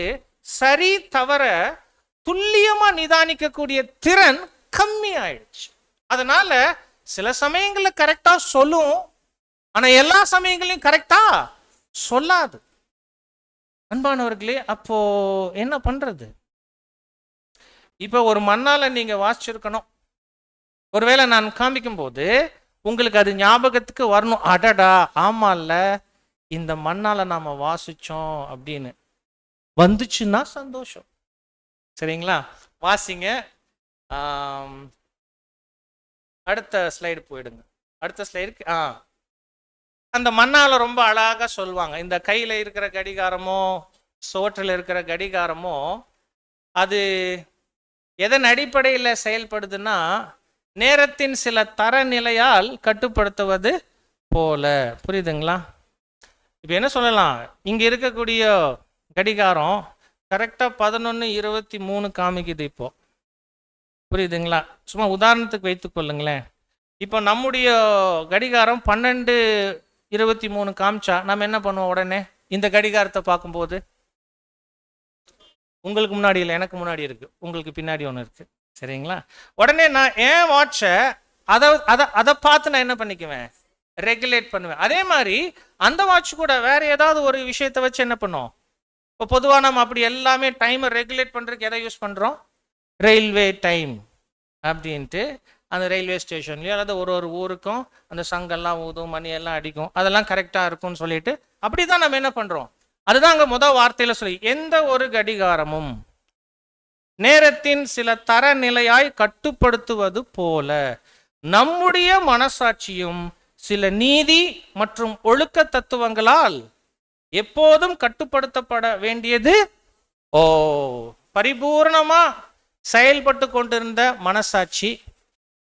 சரி தவற துல்லியமா நிதானிக்கக்கூடிய திறன் கம்மி ஆயிடுச்சு. அதனால சில சமயங்கள்ல கரெக்டா சொல்லும், ஆனா எல்லா சமயங்களையும் கரெக்டா சொல்லாது. அன்பானவர்களே, அப்போ என்ன பண்றது? இப்ப ஒரு மண்ணால நீங்க வாசிச்சிருக்கணும், ஒருவேளை நான் காமிக்கும் போது உங்களுக்கு அது ஞாபகத்துக்கு வரணும், அடடா ஆமால்ல இந்த மண்ணால நாம வாசிச்சோம் அப்படின்னு. வந்துச்சுன்னா சந்தோஷம். சரிங்களா? வாசிங்க. அடுத்த ஸ்லைடு போயிடுங்க. அடுத்த ஸ்லைடுக்கு அந்த மண்ணால ரொம்ப அழகா சொல்லுவாங்க, இந்த கையில இருக்கிற கடிகாரமோ சோற்றில் இருக்கிற கடிகாரமோ அது எதன் அடிப்படையில் செயல்படுதுன்னா நேரத்தின் சில தரநிலையால் கட்டுப்படுத்துவது போல. புரியுதுங்களா? இப்போ என்ன சொல்லலாம், இங்க இருக்கக்கூடிய கடிகாரம் கரெக்டா 11:23 காமிக்குது இப்போ. புரியுதுங்களா? சும்மா உதாரணத்துக்கு வைத்துக் கொள்ளுங்களேன். இப்போ நம்முடைய கடிகாரம் 12:23 காமிச்சா நம்ம என்ன பண்ணுவோம்? உடனே இந்த கடிகாரத்தை பார்க்கும்போது, உங்களுக்கு முன்னாடி இல்லை எனக்கு முன்னாடி இருக்கு, உங்களுக்கு பின்னாடி ஒன்று இருக்கு, சரிங்களா? உடனே நான் ஏன் வாட்சை அதை பார்த்து நான் என்ன பண்ணிக்குவேன்? ரெகுலேட் பண்ணுவேன். அதே மாதிரி அந்த வாட்ச் கூட வேற ஏதாவது ஒரு விஷயத்தை வச்சு என்ன பண்ணும்? இப்போ பொதுவாக நம்ம அப்படி எல்லாமே டைமை ரெகுலேட் பண்ணுறதுக்கு எதை யூஸ் பண்ணுறோம்? ரயில்வே டைம் அப்படின்ட்டு அந்த ரயில்வே ஸ்டேஷன்லையோ அல்லது ஒரு ஒரு ஊருக்கும் அந்த சங்கெல்லாம் ஊதும், மணியெல்லாம் அடிக்கும், அதெல்லாம் கரெக்டாக இருக்கும்னு சொல்லிட்டு அப்படி தான் நம்ம என்ன பண்ணுறோம்? அதுதான் அங்கே முதல் வார்த்தையில் சொல்லி, எந்த ஒரு கடிகாரமும் நேரத்தின் சில தரநிலையாய் கட்டுப்படுத்துவது போல நம்முடைய மனசாட்சியும் சில நீதி மற்றும் ஒழுக்க தத்துவங்களால் எப்போதும் கட்டுப்படுத்தப்பட வேண்டியது. பரிபூர்ணமா செயல்பட்டு கொண்டிருந்த மனசாட்சி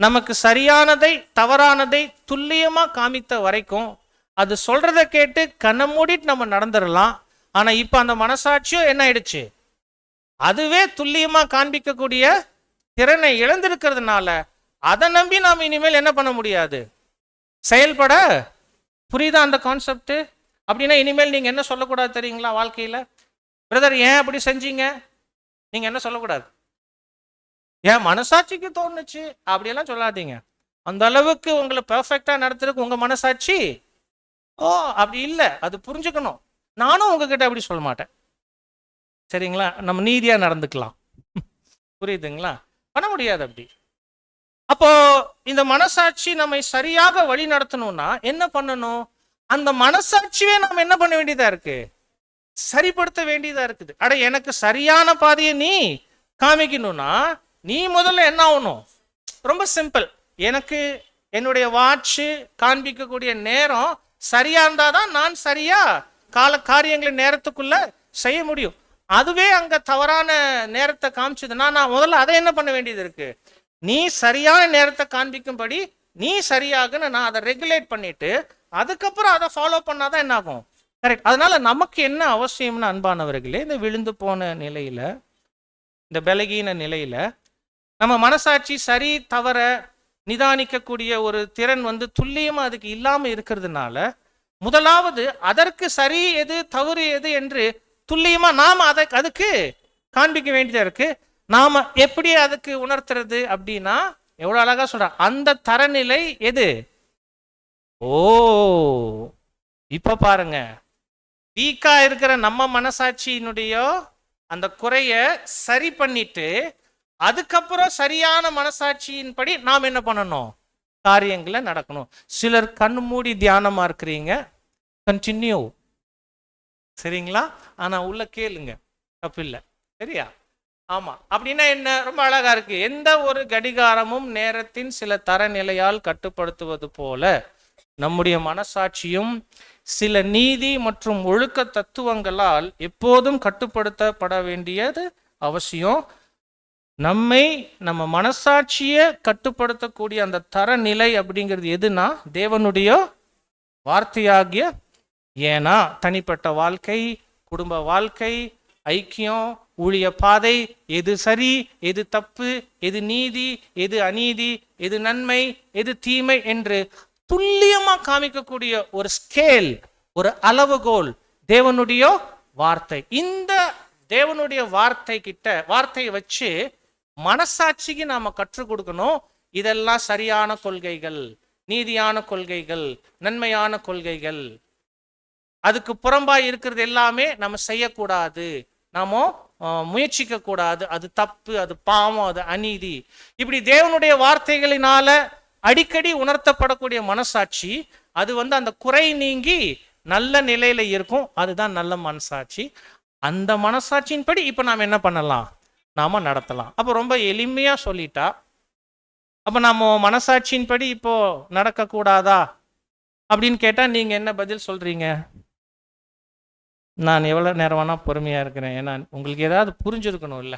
நமக்கு சரியானதை தவறானதை துல்லியமா காமித்த வரைக்கும் அது சொல்றத கேட்டு கண்ணை மூடிட்டு நம்ம நடந்துடலாம். ஆனா இப்ப அந்த மனசாட்சியும் என்ன ஆயிடுச்சு? அதுவே துல்லியமா காண்பிக்கக்கூடிய திறனை இழந்திருக்கிறதுனால அதை நம்பி நாம் இனிமேல் என்ன பண்ண முடியாது? செயல்பட. புரியுதா அந்த கான்செப்ட்? அப்படின்னா இனிமேல் நீங்க என்ன சொல்லக்கூடாது தெரியுங்களா? வாழ்க்கையில, பிரதர் ஏன் அப்படி செஞ்சீங்க, நீங்க என்ன சொல்லக்கூடாது? ஏன் மனசாட்சிக்கு தோணுச்சு அப்படியெல்லாம் சொல்லாதீங்க. அந்த அளவுக்கு உங்களை பெர்ஃபெக்டா நடத்துறதுக்கு உங்க மனசாட்சி அப்படி இல்லை, அது புரிஞ்சுக்கணும். நானும் உங்ககிட்ட அப்படி சொல்ல மாட்டேன், சரிங்களா? நம்ம நீதியா நடந்துக்கலாம். புரியுதுங்களா? பண்ண முடியாது அப்படி. அப்போ இந்த மனசாட்சி நம்மை சரியாக வழி நடத்தணும்னா என்ன பண்ணணும்? அந்த மனசாட்சியே நம்ம என்ன பண்ண வேண்டியதா இருக்கு? சரிப்படுத்த வேண்டியதா இருக்குது. அட எனக்கு சரியான பாதையை நீ காமிக்கணும்னா நீ முதல்ல என்ன ஆகணும்? ரொம்ப சிம்பிள். எனக்கு என்னுடைய வாட்சு காண்பிக்கக்கூடிய நேரம் சரியா இருந்தாதான் நான் சரியா காரியங்களை நேரத்துக்குள்ள செய்ய முடியும். அதுவே அங்க தவறான நேரத்தை காமிச்சதுன்னா நான் முதல்ல அதை என்ன பண்ண வேண்டியது இருக்கு? நீ சரியான நேரத்தை காண்பிக்கும்படி நீ சரியாக நான் அதை ரெகுலேட் பண்ணிட்டு அதுக்கப்புறம் அதை ஃபாலோ பண்ணாதான் என்ன ஆகும்? கரெக்ட். அதனால நமக்கு என்ன அவசியம்னு அன்பானவர்களே, இந்த விழுந்து போன நிலையில, இந்த பலகீன நிலையில நம்ம மனசாட்சி சரி தவற நிதானிக்கக்கூடிய ஒரு திறன் துல்லியமா அதுக்கு இல்லாம இருக்கிறதுனால முதலாவது அதற்கு சரி எது தவறு எது என்று துல்லியமா நாம அதுக்கு காண்பிக்க வேண்டியதா இருக்கு. நாம எப்படி அதுக்கு உணர்த்துறது அப்படின்னா, எவ்வளவு அழகா சொல்ற, அந்த தரநிலை எது? ஓ, இப்ப பாருங்க, வீக்கா இருக்கிற நம்ம மனசாட்சியினுடைய அந்த குறைய சரி பண்ணிட்டு அதுக்கப்புறம் சரியான மனசாட்சியின்படி நாம் என்ன பண்ணணும், காரியங்களை நடக்கணும். சிலர் கண்ணு மூடி தியானமா இருக்கிறீங்க, கண்டினியூ, சரிங்களா? ஆனா உள்ள கேளுங்க, தப்பில்லை, சரியா? ஆமா, அப்படின்னா என்ன? ரொம்ப அழகா இருக்கு. எந்த ஒரு கடிகாரமும் நேரத்தின் சில தரநிலையால் கட்டுப்படுத்துவது போல நம்முடைய மனசாட்சியும் சில நீதி மற்றும் ஒழுக்க தத்துவங்களால் எப்போதும் கட்டுப்படுத்தப்பட வேண்டியது அவசியம். நம்ம மனசாட்சியை கட்டுப்படுத்தக்கூடிய அந்த தரநிலை அப்படிங்கிறது எதுனா தேவனுடைய வார்த்தையாகிய. ஏன்னா தனிப்பட்ட வாழ்க்கை, குடும்ப வாழ்க்கை, ஐக்கியம், ஊழிய பாதை, எது சரி, எது தப்பு, எது நீதி, எது அநீதி, எது நன்மை, எது தீமை என்று துல்லியமா காமிக்கக்கூடிய ஒரு ஸ்கேல், ஒரு அளவுகோல் தேவனுடைய வார்த்தை. இந்த தேவனுடைய வார்த்தையை வச்சு மனசாட்சிக்கு நாம கற்றுக் கொடுக்கணும். இதெல்லாம் சரியான கொள்கைகள், நீதியான கொள்கைகள், நன்மையான கொள்கைகள். அதுக்கு புறம்பாய் இருக்கிறது எல்லாமே நம்ம செய்யக்கூடாது, நாம முயற்சிக்க கூடாது, அது தப்பு, அது பாவம், அது அநீதி. இப்படி தேவனுடைய வார்த்தைகளினால அடிக்கடி உணர்த்தப்படக்கூடிய மனசாட்சி, அது அந்த குறை நீங்கி நல்ல நிலையில இருக்கும். அதுதான் நல்ல மனசாட்சி. அந்த மனசாட்சியின்படி இப்ப நாம் என்ன பண்ணலாம், நாம நடத்தலாம். அப்போ ரொம்ப எளிமையா சொல்லிட்டா, அப்ப நம்ம மனசாட்சியின்படி இப்போ நடக்கக்கூடாதா அப்படின்னு கேட்டா நீங்க என்ன பதில் சொல்றீங்க? நான் எவ்வளவு நேரம் வேணா பொறுமையா இருக்கிறேன், ஏன்னா உங்களுக்கு ஏதாவது புரிஞ்சிருக்கணும் இல்ல.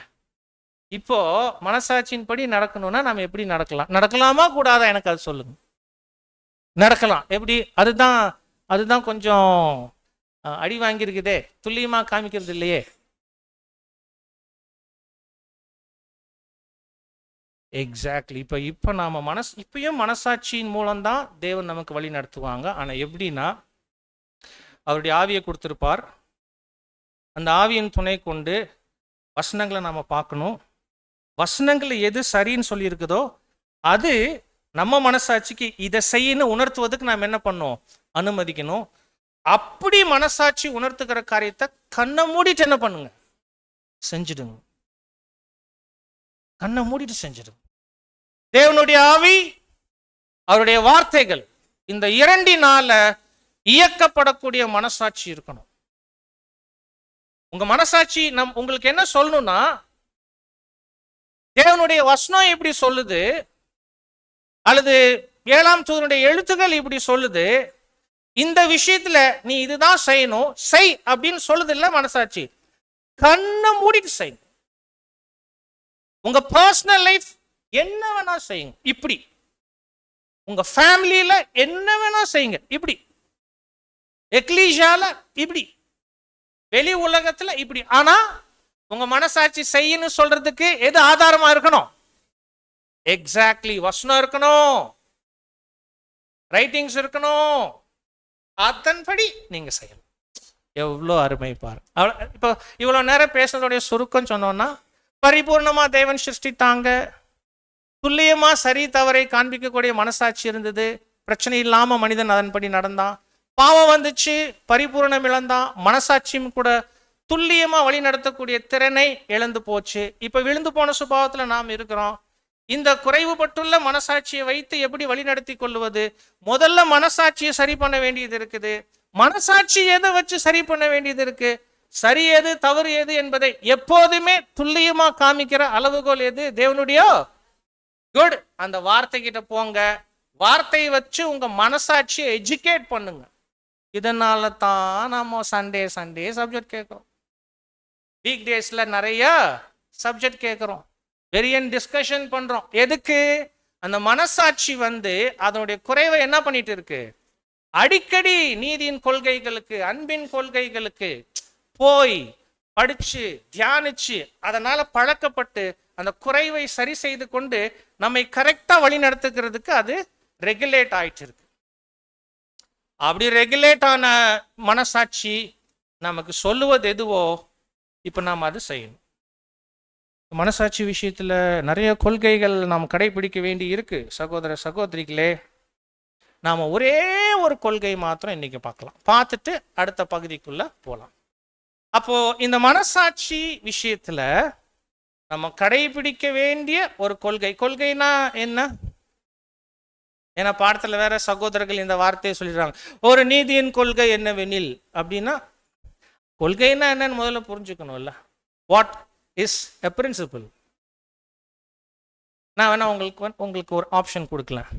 இப்போ மனசாட்சியின்படி நடக்கணும்னா நம்ம எப்படி நடக்கலாம்? நடக்கலாமா கூடாதா? எனக்கு அது சொல்லுங்க. நடக்கலாம். எப்படி? அதுதான் கொஞ்சம் அடி வாங்கியிருக்குதே, துல்லியமா காமிக்கிறது இல்லையே. எக்ஸாக்ட்லி. இப்போ நாம இப்பயும் மனசாட்சியின் மூலம்தான் தேவன் நமக்கு வழி நடத்துவாங்க. ஆனா எப்படின்னா, அவருடைய ஆவியை கொடுத்திருப்பார். அந்த ஆவியின் துணை கொண்டு வசனங்களை நாம பார்க்கணும். வசனங்கள் எது சரின்னு சொல்லி இருக்குதோ அது நம்ம மனசாட்சிக்கு இதை செய்யணும் உணர்த்துவதுக்கு நாம் என்ன பண்ணோம், அனுமதிக்கணும். அப்படி மனசாட்சி உணர்த்துக்கிற காரியத்தை கண்ணை மூடிட்டு என்ன பண்ணுங்க, செஞ்சிடுங்க. கண்ணை மூடிட்டு செஞ்சிடுங்க. தேவனுடைய ஆவி, அவருடைய வார்த்தைகள், இந்த இரண்டினால இயக்கப்படக்கூடிய மனசாட்சி இருக்கணும். உங்க மனசாட்சி உங்களுக்கு என்ன சொல்லணும்னா, தேவனுடைய வசனம் இப்படி சொல்லுது, அல்லது 7ஆம் தூதனுடைய எழுத்துக்கள் இப்படி சொல்லுது, இந்த விஷயத்துல நீ இதுதான் செய்யணும், செய் அப்படின்னு சொல்லுது இல்ல மனசாட்சி. கண்ணை மூடிட்டு செய்யுங்க. உங்க பர்சனல் லைஃப் என்ன வேணா செய்யுங்க இப்படி, உங்க ஃபேமிலியில என்ன வேணா செய்யுங்க இப்படி, எக்லீஷியால இப்படி, வெளி உலகத்துல இப்படி. ஆனா உங்க மனசாட்சி செய்யணும் சொல்றதுக்கு எது ஆதாரமா இருக்கணும்? எக்ஸாக்ட்லி, வசனம் இருக்கணும், ரைட்டிங்ஸ் இருக்கணும். அதன்படி நீங்க செய்யணும். எவ்வளோ அருமை பாரு. இப்போ இவ்வளவு நேரம் பேசுறதுடைய சுருக்கம் சொன்னோம்னா, பரிபூர்ணமா தேவன் சிருஷ்டித்தாங்க, துல்லியமா சரி தவறை காண்பிக்கக்கூடிய மனசாட்சி இருந்தது, பிரச்சனை இல்லாம மனிதன் அதன்படி நடந்தான். பாவம் வந்துச்சு, பரிபூர்ணம் இழந்தான், மனசாட்சியும் கூட துல்லியமா வழி நடத்தக்கூடிய திறனை இழந்து போச்சு. இப்ப விழுந்து போன சுபாவத்துல நாம் இருக்கிறோம். இந்த குறைவுபட்டுள்ள மனசாட்சியை வைத்து எப்படி வழி நடத்தி கொள்வது? முதல்ல மனசாட்சியை சரி பண்ண வேண்டியது இருக்குது. மனசாட்சி எதை வச்சு சரி பண்ண வேண்டியது இருக்கு? சரி எது தவறு எது என்பதை எப்போதுமே துல்லியமா காமிக்கிற அளவுகோல் எது? தேவனுடைய குட். அந்த வார்த்தை கிட்ட போங்க, வார்த்தையை வச்சு உங்க மனசாட்சியை எஜுகேட் பண்ணுங்க. இதனால தான் நம்ம சண்டே சப்ஜெக்ட் கேட்கிறோம், வீக் டேஸ்ல நிறைய சப்ஜெக்ட் கேட்கிறோம், வெரியன் டிஸ்கஷன் பண்றோம். எதுக்கு? அந்த மனசாட்சி அதனுடைய குறைவை என்ன பண்ணிட்டு இருக்கு? அடிக்கடி நீதியின் கொள்கைகளுக்கு, அன்பின் கொள்கைகளுக்கு போய் படிச்சு தியானிச்சு அதனால பழக்கப்பட்டு அந்த குறைவை சரி செய்து கொண்டு நம்மை கரெக்டா வழி நடத்துக்கிறதுக்கு அது ரெகுலேட் ஆயிட்டு இருக்கு. அப்படி ரெகுலேட் ஆன மனசாட்சி நமக்கு சொல்லுவது எதுவோ இப்ப நாம் அது செய்யணும். மனசாட்சி விஷயத்துல நிறைய கொள்கைகள் நாம் கடைபிடிக்க வேண்டி இருக்கு. சகோதர சகோதரிகளே, நாம ஒரே ஒரு கொள்கை மாத்திரம் இன்னைக்கு பார்க்கலாம், பார்த்துட்டு அடுத்த பகுதிக்குள்ள போலாம். அப்போ இந்த மனசாட்சி விஷயத்துல நம்ம கடைபிடிக்க வேண்டிய ஒரு கொள்கைனா என்ன? ஏன்னா பாடத்துல வேற சகோதரர்கள் இந்த வார்த்தையை சொல்லிடுறாங்க, ஒரு நீதியின் கொள்கை என்னவெனில் அப்படின்னா கொள்கைன்னா என்னன்னு முதல்ல புரிஞ்சுக்கணும்ல. What is a principle? நான் வேணா உங்களுக்கு ஒரு ஆப்ஷன் கொடுக்கலாம்.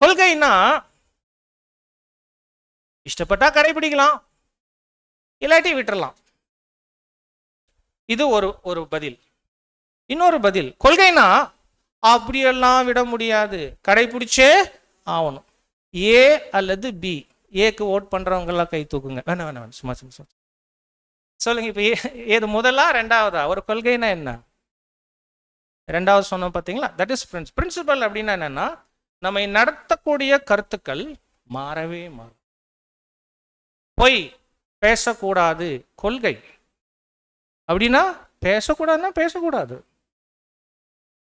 கொள்கைனா இஷ்டப்பட்டா கடைபிடிக்கலாம், இல்லாட்டி விட்டுறலாம். இது ஒரு பதில். இன்னொரு பதில், கொள்கைனா அப்படியெல்லாம் விட முடியாது, கடைபிடிச்சே ஆகணும். ஏ அல்லது பி. ஏக்கு ஓட் பண்றவங்க எல்லாம் கை தூக்குங்க. வேணாம் வேணாம் வேணாம், சும்மா சும்மா சொல்லுங்க. இப்ப ஏது முதலா ரெண்டாவதா? ஒரு கொள்கைனா என்ன? ரெண்டாவது சொன்னோம் பார்த்தீங்களா, தட் இஸ் பிரின்சிபல். அப்படின்னா என்னன்னா, நம்மை நடத்தக்கூடிய கருத்துக்கள் மாறவே மாறும். பொய் பேசக்கூடாது கொள்கை அப்படின்னா, பேசக்கூடாதுன்னா பேசக்கூடாது,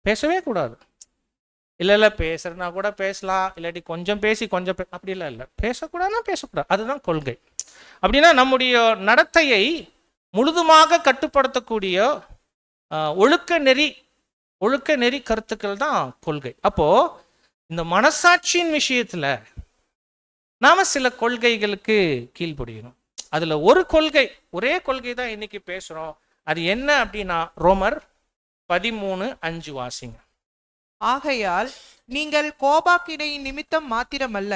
பேசவே கூடாது. இல்ல பேசுறதுனா கூட பேசலாம், இல்லாட்டி கொஞ்சம் பேசி கொஞ்சம் அப்படி இல்லை, பேசக்கூடாதுன்னா பேசக்கூடாது, அதுதான் கொள்கை. அப்படின்னா நம்முடைய நடத்தையை முழுதுமாக கட்டுப்படுத்தக்கூடிய ஒழுக்க நெறி கருத்துக்கள் தான் கொள்கை. அப்போ இந்த மனசாட்சியின் விஷயத்துல நாம சில கொள்கைகளுக்கு கீழ்ப்படியணும். அதுல ஒரே கொள்கை தான் இன்னைக்கு பேசுறோம். அது என்ன அப்படின்னா, ரோமர் 13:5 வாசிங்க. ஆகையால் நீங்கள் கோபாக்கினை நிமித்தம் மாத்திரமல்ல,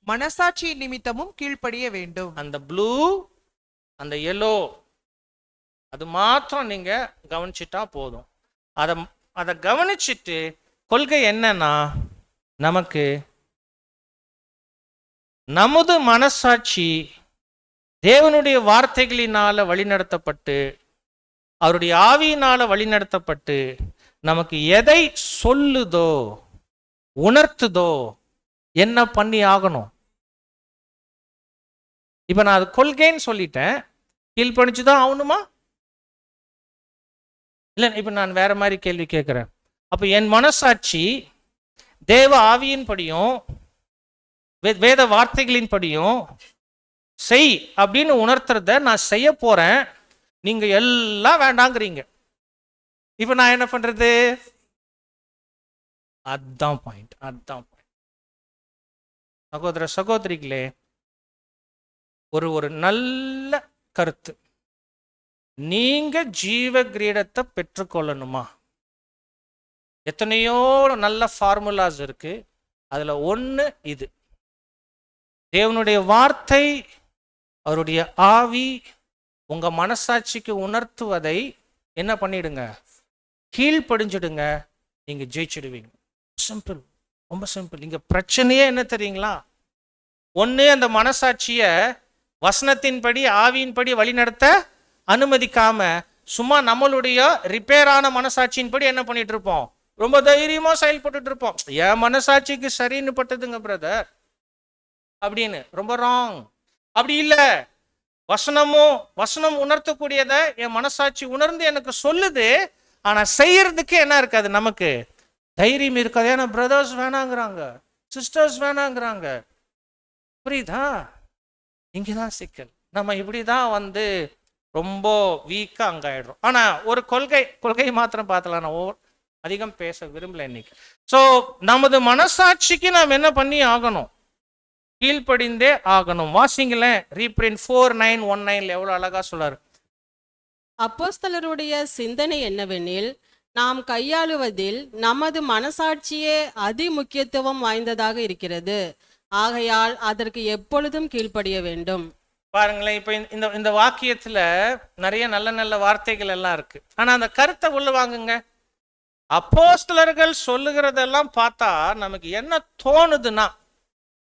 மனசாட்சி நிமித்தமும் கீழ்ப்படிய வேண்டும். அந்த ப்ளூ அந்த எல்லோ அது மாத்திரம் நீங்க கவனிச்சுட்டா போதும். அதை கவனிச்சுட்டு கொள்கை என்னன்னா, நமக்கு நமது மனசாட்சி தேவனுடைய வார்த்தைகளினால வழிநடத்தப்பட்டு, அவருடைய ஆவியினால வழிநடத்தப்பட்டு, நமக்கு எதை சொல்லுதோ உணர்த்துதோ என்ன பண்ணி ஆகணும். இப்ப நான் அது கொள்கைன்னு சொல்லிட்டேன், கீழ்ப்படிச்சுதான் ஆகணுமா? இல்லை, இப்ப நான் வேற மாதிரி கேள்வி கேட்கிறேன். அப்ப என் மனசாட்சி தேவ ஆவியின் படியும் வேத வார்த்தைகளின் படியும் செய் அப்படின்னு உணர்த்துறத நான் செய்ய போறேன், நீங்க எல்லாம் வேண்டாங்கிறீங்க. இப்ப நான் என்ன பண்றது? அதான் பாயிண்ட். சகோதர சகோதரிகளே, ஒரு நல்ல கருத்து. நீங்க ஜீவ கிரீடத்தை பெற்றுக்கொள்ளணுமா? எத்தனையோ நல்ல ஃபார்முலாஸ் இருக்கு. அதுல ஒண்ணு இது, தேவனுடைய வார்த்தை, அவருடைய ஆவி உங்க மனசாட்சிக்கு உணர்த்துவதை என்ன பண்ணிடுங்க, கீழ்ப்படிஞ்சிடுங்க, நீங்க ஜெயிச்சிடுவீங்க. சிம்பிள், ரொம்ப சிம்பிள். இங்க பிரச்சனையே என்ன தெரியுங்களா? ஒண்ணு, அந்த மனசாட்சிய வசனத்தின்படி ஆவியின்படி வழிநடத்த அனுமதிக்காம சும்மா நம்மளுடைய ரிப்பேரான மனசாட்சியின்படி என்ன பண்ணிட்டு இருப்போம், ரொம்ப தைரியமா செயல்பட்டு இருப்போம். என் மனசாட்சிக்கு சரின்னு பட்டதுங்க பிரதர் அப்படின்னு. ரொம்ப ராங். அப்படி இல்லை. வசனம் உணர்த்தக்கூடியதை என் மனசாட்சி உணர்ந்து எனக்கு சொல்லுது, ஆனா செய்யறதுக்கு என்ன இருக்காது, நமக்கு தைரியம் இருக்காது. ஏன்னா பிரதர்ஸ் வேணாங்கிறாங்க, சிஸ்டர்ஸ் வேணாங்கிறாங்க. புரியுதா? இங்கதான் சிக்கல். நம்ம இப்படிதான் ரொம்ப வீக்கா அங்க ஆயிடுறோம். ஆனா ஒரு கொள்கை மாத்திரம் பார்த்தலாம். நான் அதிகம் பேச விரும்பல இன்னைக்கு. சோ நமது மனசாட்சிக்கு நாம் என்ன பண்ணி ஆகணும், கீழ்ப்படிந்தே ஆகணும். வாசிங்களேன், ரீப்ரிண்ட் 4:9-19 எவ்வளவு அழகா சொல்றாரு. அப்போஸ்தலருடைய சிந்தனை என்னவெனில், நாம் கையாளுவதில் நமது மனசாட்சியே அதி முக்கியத்துவம் வாய்ந்ததாக இருக்கிறது. ஆகையால் அதற்கு எப்பொழுதும் கீழ்ப்படிய வேண்டும். பாருங்களேன், இப்ப இந்த வாக்கியத்துல நிறைய நல்ல நல்ல வார்த்தைகள் எல்லாம் இருக்கு. ஆனா அந்த கருத்தை உள்ள வாங்குங்க. அப்போஸ்தலர்கள் சொல்லுகிறதெல்லாம் பார்த்தா நமக்கு என்ன தோணுதுன்னா,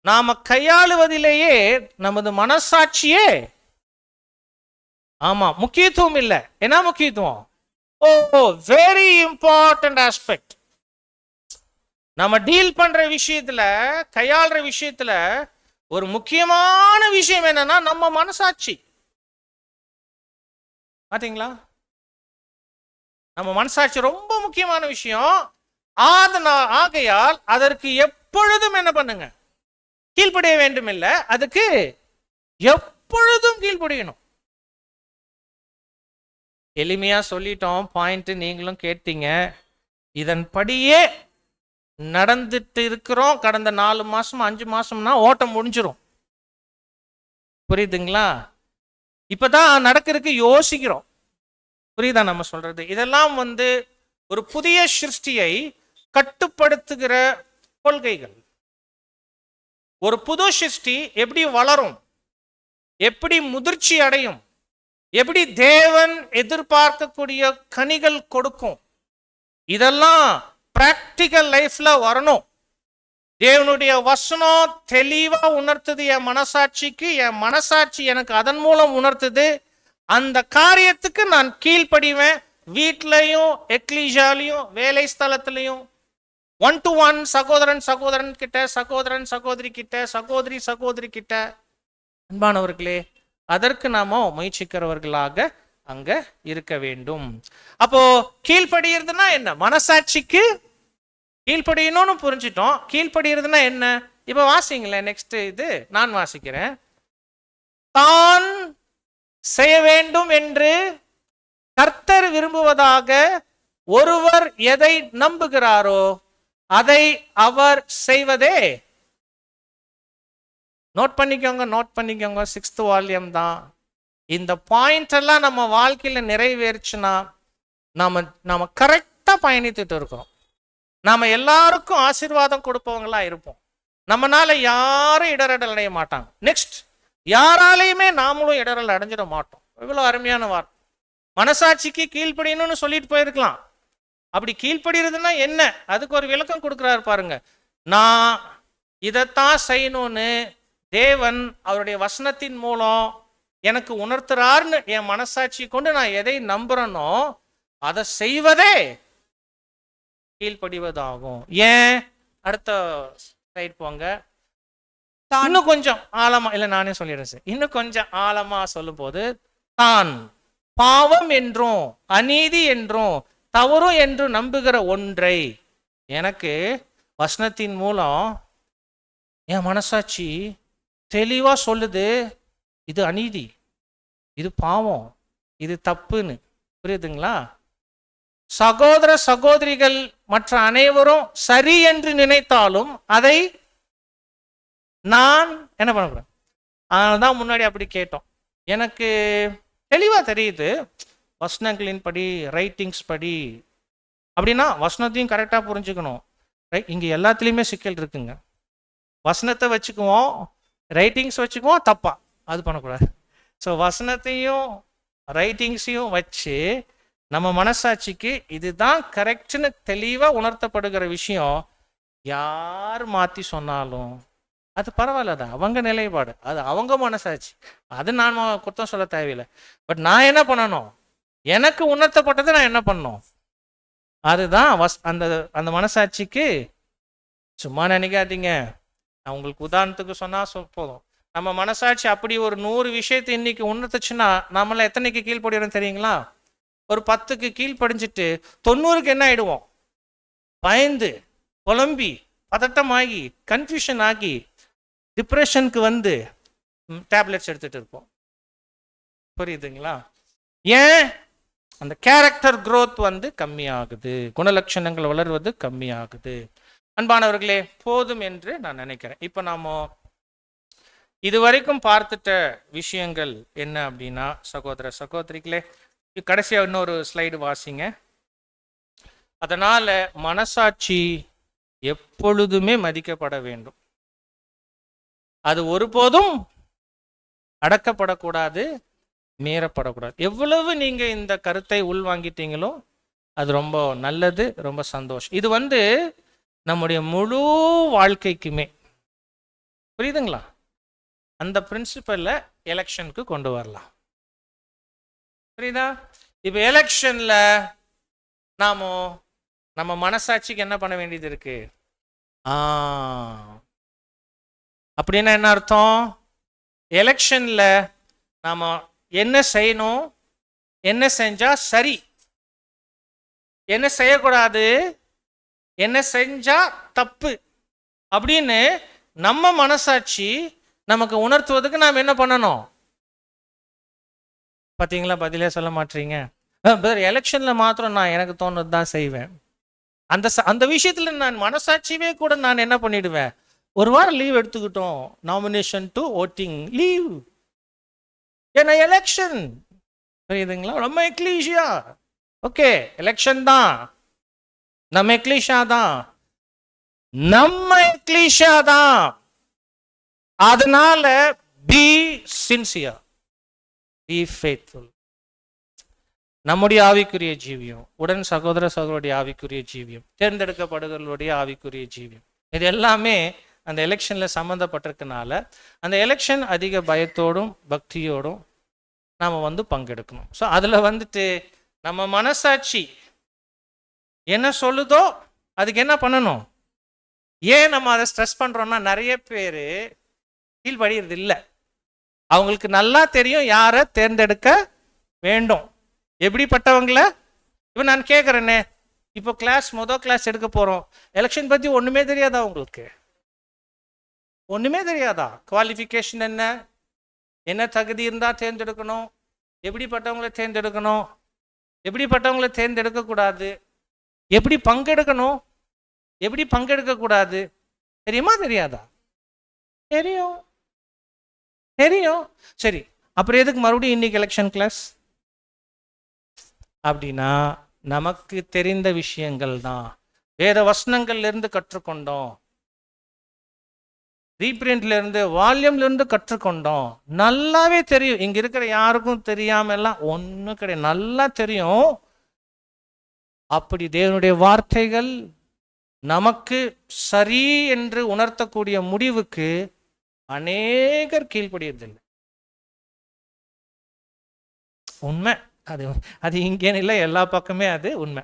நாம கையாளுவதிலேயே நமது மனசாட்சியே முக்கியத்துவம் இல்லை. என்ன முக்கியத்துவம்? Very important aspect. நம்ம டீல் பண்ற விஷயத்துல, கையாளுற விஷயத்துல ஒரு முக்கியமான விஷயம் என்னன்னா நம்ம மனசாட்சி. பாத்தீங்களா? நம்ம மனசாட்சி ரொம்ப முக்கியமான விஷயம். ஆகையால் அதற்கு எப்பொழுதும் என்ன பண்ணுங்க, கீழ்ப்படிய வேண்டும் இல்லை, அதுக்கு எப்பொழுதும் கீழ்ப்படியணும். எளிமையா சொல்லிட்டோம், பாயிண்ட் நீங்களும் கேட்டீங்க. இதன்படியே நடந்துட்டு இருக்கிறோம். கடந்த 4 மாசம் 5 மாசம்னா ஓட்டம் முடிஞ்சிரும். புரியுதுங்களா? இப்பதான் நடக்கிறதுக்கு யோசிக்கிறோம். புரியுதா நம்ம சொல்றது? இதெல்லாம் ஒரு புதிய சிருஷ்டியை கட்டுப்படுத்துகிற கொள்கைகள். ஒரு புது சிருஷ்டி எப்படி வளரும், எப்படி முதிர்ச்சி அடையும், எப்படி தேவன் எதிர்பார்க்கக்கூடிய கனிகள் கொடுக்கும், இதெல்லாம் பிராக்டிக்கல் லைஃப்ல வரணும். தேவனுடைய வசனம் தெளிவா உணர்த்துது என் மனசாட்சிக்கு, என் மனசாட்சி எனக்கு அதன் மூலம் உணர்த்துது. அந்த காரியத்துக்கு நான் கீழ்ப்படிவேன். வீட்லையும், எக்லீஷாலையும், வேலை ஸ்தலத்திலையும், 1 to 1, சகோதரன் கிட்ட, சகோதரன் சகோதரி கிட்ட, சகோதரி சகோதரி கிட்ட. அன்பானவர்களே, அதற்கு நாம முயற்சிக்கிறவர்களாக அங்க இருக்க வேண்டும். அப்போ கீழ்ப்படிகிறதுனா என்ன? மனசாட்சிக்கு கீழ்ப்படியணும்னு புரிஞ்சிட்டோம். கீழ்ப்படிகிறதுனா என்ன? இப்ப வாசிங்களேன். நெக்ஸ்ட் இது நான் வாசிக்கிறேன். தான் செய்ய வேண்டும் என்று கர்த்தர் விரும்புவதாக ஒருவர் எதை நம்புகிறாரோ அதை அவர் செய்வதே. நோட் பண்ணிக்கோங்க 6th வால்யூம் தான். இந்த பாயிண்ட் எல்லாம் நம்ம வாழ்க்கையில நிறைவேறுச்சுன்னா நாம கரெக்டா பயணித்துட்டு இருக்கிறோம். நாம எல்லாருக்கும் ஆசீர்வாதம் கொடுப்பவங்களா இருப்போம். நம்மனால யாரும் இடரல் அடைய மாட்டாங்க. நெக்ஸ்ட், யாராலையுமே நாமளும் இடரல் அடைஞ்சிட மாட்டோம். இவ்வளவு அருமையான வார்த்தை. மனசாட்சிக்கு கீழ்ப்படியணும்னு சொல்லிட்டு போயிருக்கலாம். அப்படி கீழ்ப்படுகிறதுனா என்ன? அதுக்கு ஒரு விளக்கம் கொடுக்கிறாரு பாருங்க. நான் இதைத்தான் செய்யணும்னு தேவன் அவருடைய வசனத்தின் மூலம் எனக்கு உணர்த்துறாருன்னு என் மனசாட்சி கொண்டு நான் எதை நம்புறேனோ அதை செய்வதே கீழ்ப்படிவதாகும். ஏன்? அடுத்த சைட் போங்க. இன்னும் கொஞ்சம் ஆழமா, இல்ல நானே சொல்லிடுறேன் சார். இன்னும் கொஞ்சம் ஆழமா சொல்லும் போது, தான் பாவம் என்றும் அநீதி என்றும் தவறு என்று நம்புகிற ஒன்றை எனக்கு வசனத்தின் மூலம் என் மனசாட்சி தெளிவா சொல்லுது. இது அநீதி, இது பாவம், இது தப்புன்னு. புரியுதுங்களா? சகோதர சகோதரிகள் மற்ற அனைவரும் சரி என்று நினைத்தாலும் அதை நான் என்ன பண்ண போறேன்? அதனால்தான் முன்னாடி அப்படி கேட்டோம். எனக்கு தெளிவா தெரியுது வசனங்களின் படி, ரைட்டிங்ஸ் படி. அப்படின்னா வசனத்தையும் கரெக்டாக புரிஞ்சுக்கணும். ரைட், இங்கே எல்லாத்துலேயுமே சிக்கல் இருக்குங்க. வசனத்தை வச்சுக்குவோம், ரைட்டிங்ஸ் வச்சுக்குவோம், தப்பா அது பண்ணக்கூடாது. ஸோ வசனத்தையும் ரைட்டிங்ஸையும் வச்சு நம்ம மனசாட்சிக்கு இதுதான் கரெக்ட்னு தெளிவாக உணர்த்தப்படுகிற விஷயம் யார் மாற்றி சொன்னாலும் அது பரவாயில்ல. அது அவங்க நிலைப்பாடு, அது அவங்க மனசாட்சி, அது நான் குத்தம் சொல்ல தேவையில்லை. பட் நான் என்ன பண்ணணும்? எனக்கு உணர்த்தப்பட்டது நான் என்ன பண்ணணும்? அதுதான் அந்த அந்த மனசாட்சிக்கு. சும்மா நினைக்காதீங்க. நான் உங்களுக்கு உதாரணத்துக்கு சொன்னா போதும். நம்ம மனசாட்சி அப்படி ஒரு 100 விஷயத்தை இன்னைக்கு உணர்த்துச்சுன்னா நம்மள எத்தனைக்கு கீழ்ப்படிறோம் தெரியுங்களா? ஒரு 10க்கு கீழ்ப்படிஞ்சிட்டு 90க்கு என்ன ஆயிடுவோம்? பயந்து, புலம்பி, பதட்டமாகி, கன்ஃபியூஷன் ஆகி, டிப்ரெஷனுக்கு டேப்லெட்ஸ் எடுத்துட்டு இருப்போம். புரியுதுங்களா? ஏன்? அந்த கேரக்டர் growth கம்மியாகுது, குணலட்சணங்கள் வளர்வது கம்மியாகுது. அன்பானவர்களே, போதும் என்று நான் நினைக்கிறேன். இப்போ நாம இதுவரைக்கும் பார்த்துட்ட விஷயங்கள் என்ன அப்படின்னா, சகோதர சகோதரிகளே, கடைசியா இன்னொரு ஸ்லைடு வாசிங்க. அதனால மனசாட்சி எப்பொழுதுமே மதிக்கப்பட வேண்டும். அது ஒருபோதும் அடக்கப்படக்கூடாது, மீறப்படக்கூடாது. எவ்வளவு நீங்க இந்த கருத்தை உள்வாங்கிட்டீங்களோ அது ரொம்ப நல்லது, ரொம்ப சந்தோஷம். இது நம்முடைய முழு வாழ்க்கைக்குமே, புரியுதுங்களா? அந்த பிரின்சிபல்ல எலெக்ஷனுக்கு கொண்டு வரலாம். புரியுதா? இப்ப எலெக்ஷன்ல நம்ம மனசாட்சிக்கு என்ன பண்ண வேண்டியது இருக்கு? அப்படின்னா என்ன அர்த்தம்? எலெக்ஷன்ல நாம என்ன செய்யணும், என்ன செஞ்சா சரி, என்ன செய்யக்கூடாது, என்ன செஞ்சா தப்பு அப்படின்னு நம்ம மனசாட்சி நமக்கு உணர்த்துவதுக்கு நாம் என்ன பண்ணணும்? பார்த்தீங்களா, பதிலே சொல்ல மாட்டீங்க. எலெக்ஷன்ல மாத்திரம் நான் எனக்கு தோணுது தான் செய்வேன். அந்த விஷயத்துல நான் மனசாட்சியவே கூட நான் என்ன பண்ணிடுவேன், ஒரு வாரம் லீவ் எடுத்துக்கிட்டோம், நாமினேஷன் டு ஓட்டிங் லீவ். ஏன்னா எலெக்ஷன், புரியுதுங்களா? நம்ம எக்லீஷியா, ஓகே எலெக்ஷன் தான், நம்ம எக்லீஷியா தான், நம்ம எக்லீஷியா தான். அதனால பி சின்சியர், பி ஃபேத்ஃபுல். நம்முடைய ஆவிக்குரிய ஜீவியம், உடன் சகோதர சகோதரருடைய ஆவிக்குரிய ஜீவியம், தேர்ந்தெடுக்கப்படுகளுடைய ஆவிக்குரிய ஜீவியம், இது எல்லாமே அந்த எலெக்ஷன்ல சம்மந்தப்பட்டிருக்கனால அந்த எலெக்ஷன் அதிக பயத்தோடும் பக்தியோடும் நாம் பங்கெடுக்கணும். ஸோ அதில் நம்ம மனசாட்சி என்ன சொல்லுதோ அதுக்கு என்ன பண்ணணும்? ஏன் நம்ம அதை ஸ்ட்ரெஸ் பண்ணுறோம்னா, நிறைய பேர் கீழ்படுகிறது இல்லை. அவங்களுக்கு நல்லா தெரியும் யாரை தேர்ந்தெடுக்க வேண்டும், எப்படிப்பட்டவங்கள. இப்போ நான் கேட்குறேனே, இப்போ முதல் கிளாஸ் எடுக்க போகிறோம், எலெக்ஷன் பற்றி ஒன்றுமே தெரியாதா உங்களுக்கு? ஒன்றுமே தெரியாதா? குவாலிஃபிகேஷன் என்ன, என்ன தகுதி இருந்தால் தேர்ந்தெடுக்கணும், எப்படிப்பட்டவங்களை தேர்ந்தெடுக்கணும், எப்படிப்பட்டவங்களை தேர்ந்தெடுக்கக்கூடாது, எப்படி பங்கெடுக்கணும், எப்படி பங்கெடுக்கக்கூடாது, தெரியுமா தெரியாதா? தெரியும், தெரியும். சரி, அப்புறம் எதுக்கு மறுபடியும் இன்னைக்கு எலெக்ஷன் கிளாஸ்? அப்படின்னா நமக்கு தெரிந்த விஷயங்கள் தான், வேத வசனங்கள்ல இருந்து கற்றுக்கொண்டோம், ரீப்ரிண்ட்ல இருந்து வால்யூம்ல இருந்து கற்றுக்கொண்டோம். நல்லாவே தெரியும், இங்க இருக்கிற யாருக்கும் தெரியாம எல்லாம் ஒன்றும் கிடையாது, நல்லா தெரியும். அப்படி தேவனுடைய வார்த்தைகள் நமக்கு சரி என்று உணர்த்தக்கூடிய முடிவுக்கு அநேகர் கீழ்ப்படியதில்லை. உண்மை அது. அது இங்கேன்னு இல்லை, எல்லா பக்கமே அது உண்மை.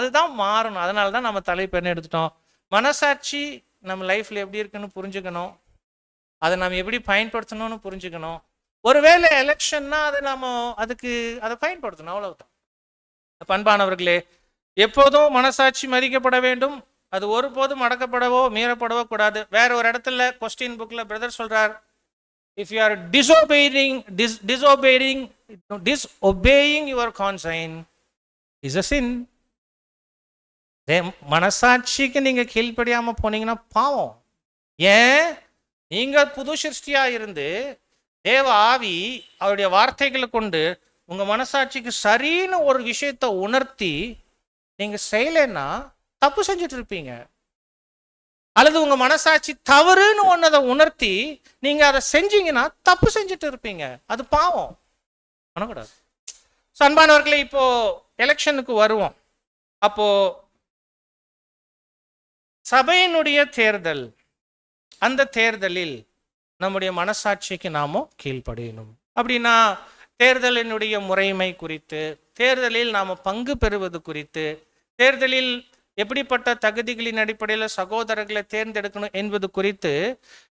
அதுதான் மாறணும். அதனால தான் நம்ம தலைப்பு என்ன எடுத்துட்டோம், மனசாட்சி நம்ம லைஃப்ல எப்படி இருக்குன்னு புரிஞ்சுக்கணும், அதை நம்ம எப்படி பயன்படுத்தணும்னு புரிஞ்சுக்கணும். ஒருவேளை எலெக்ஷன்னா அதை பயன்படுத்தணும், அவ்வளவுதான். பண்பானவர்களே, எப்போதும் மனசாட்சி மதிக்கப்பட வேண்டும், அது ஒருபோதும் அடக்கப்படவோ மீறப்படவோ கூடாது. வேற ஒரு இடத்துல கொஸ்டின் புக்ல பிரதர் சொல்றார், if you are disobeying your conscience is a sin. மனசாட்சிக்கு நீங்க கீழ்ப்படியாம போனீங்கன்னா பாவம். ஏன்? நீங்க புது சிருஷ்டியா இருந்து தேவ ஆவி அவருடைய வார்த்தைகளை கொண்டு உங்க மனசாட்சிக்கு சரின்னு ஒரு விஷயத்தை உணர்த்தி நீங்க செய்யலைன்னா தப்பு செஞ்சுட்டு இருப்பீங்க. அல்லது உங்க மனசாட்சி தவறுன்னு ஒன்னதை உணர்த்தி நீங்க அதை செஞ்சீங்கன்னா தப்பு செஞ்சுட்டு இருப்பீங்க, அது பாவம், பண்ணக்கூடாது. அன்பானவர்களே, இப்போ எலெக்ஷனுக்கு வருவோம். அப்போ சபையினுடைய தேர்தல், அந்த தேர்தலில் நம்முடைய மனசாட்சிக்கு நாம கீழ்ப்படியணும். அப்படின்னா தேர்தலினுடைய முறைமை குறித்து, தேர்தலில் நாம பங்கு பெறுவது குறித்து, தேர்தலில் எப்படிப்பட்ட தகுதிகளின் அடிப்படையில் சகோதரர்களை தேர்ந்தெடுக்கணும் என்பது குறித்து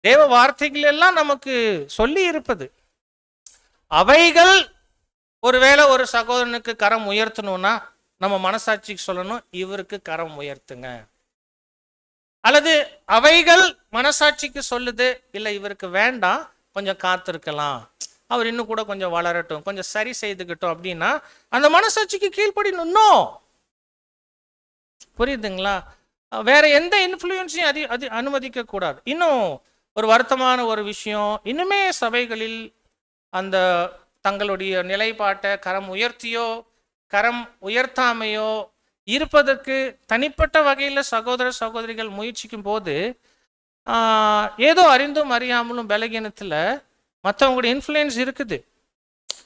தேவ வார்த்தைகள் எல்லாம் நமக்கு சொல்லி இருப்பது. அவைகள் ஒருவேளை ஒரு சகோதரனுக்கு கரம் உயர்த்தணும்னா நம்ம மனசாட்சிக்கு சொல்லணும், இவருக்கு கரம் உயர்த்துங்க. அல்லது அவைகள் மனசாட்சிக்கு சொல்லுது, இல்லை இவருக்கு வேண்டாம், கொஞ்சம் காத்திருக்கலாம், அவர் இன்னும் கூட கொஞ்சம் வளரட்டும், கொஞ்சம் சரி செய்துக்கிட்டோம் அப்படின்னா அந்த மனசாட்சிக்கு கீழ்ப்படினும். புரியுதுங்களா? வேற எந்த இன்ஃப்ளூயன்ஸையும் அது அனுமதிக்க கூடாது. இன்னும் ஒரு வருத்தமான ஒரு விஷயம், இன்னுமே சபைகளில் அந்த தங்களுடைய நிலைப்பாட்டை கரம் உயர்த்தியோ கரம் உயர்த்தாமையோ இருப்பதற்கு தனிப்பட்ட வகையில் சகோதர சகோதரிகள் முயற்சிக்கும் போது ஏதோ அறிந்தும் அறியாமலும் பலகீனத்தில் மற்றவங்களுடைய இன்ஃப்ளூயன்ஸ் இருக்குது,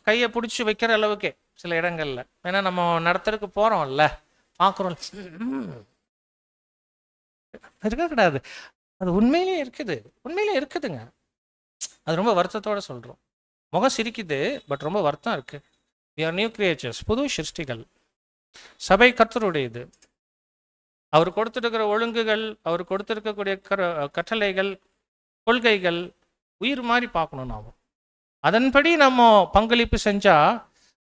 கையை பிடிச்சி வைக்கிற அளவுக்கு சில இடங்கள்ல. ஏன்னா நம்ம நடத்துறதுக்கு போறோம்ல, பார்க்குறோம், இருக்கக்கூடாது. அது உண்மையிலே இருக்குது, உண்மையிலே இருக்குதுங்க. அது ரொம்ப வருத்தத்தோட சொல்றோம். முகம் சிரிக்குது, பட் ரொம்ப வருத்தம் இருக்கு. we are new creatures, புது சிருஷ்டிகள். சபை கர்த்தருடையது. அவர் கொடுத்திருக்கிற ஒழுங்குகள், அவர் கொடுத்திருக்கக்கூடிய கட்டளைகள், கொள்கைகள் உயிர் மாதிரி பார்க்கணும். நாம் அதன்படி நம்ம பங்களிப்பு செஞ்சா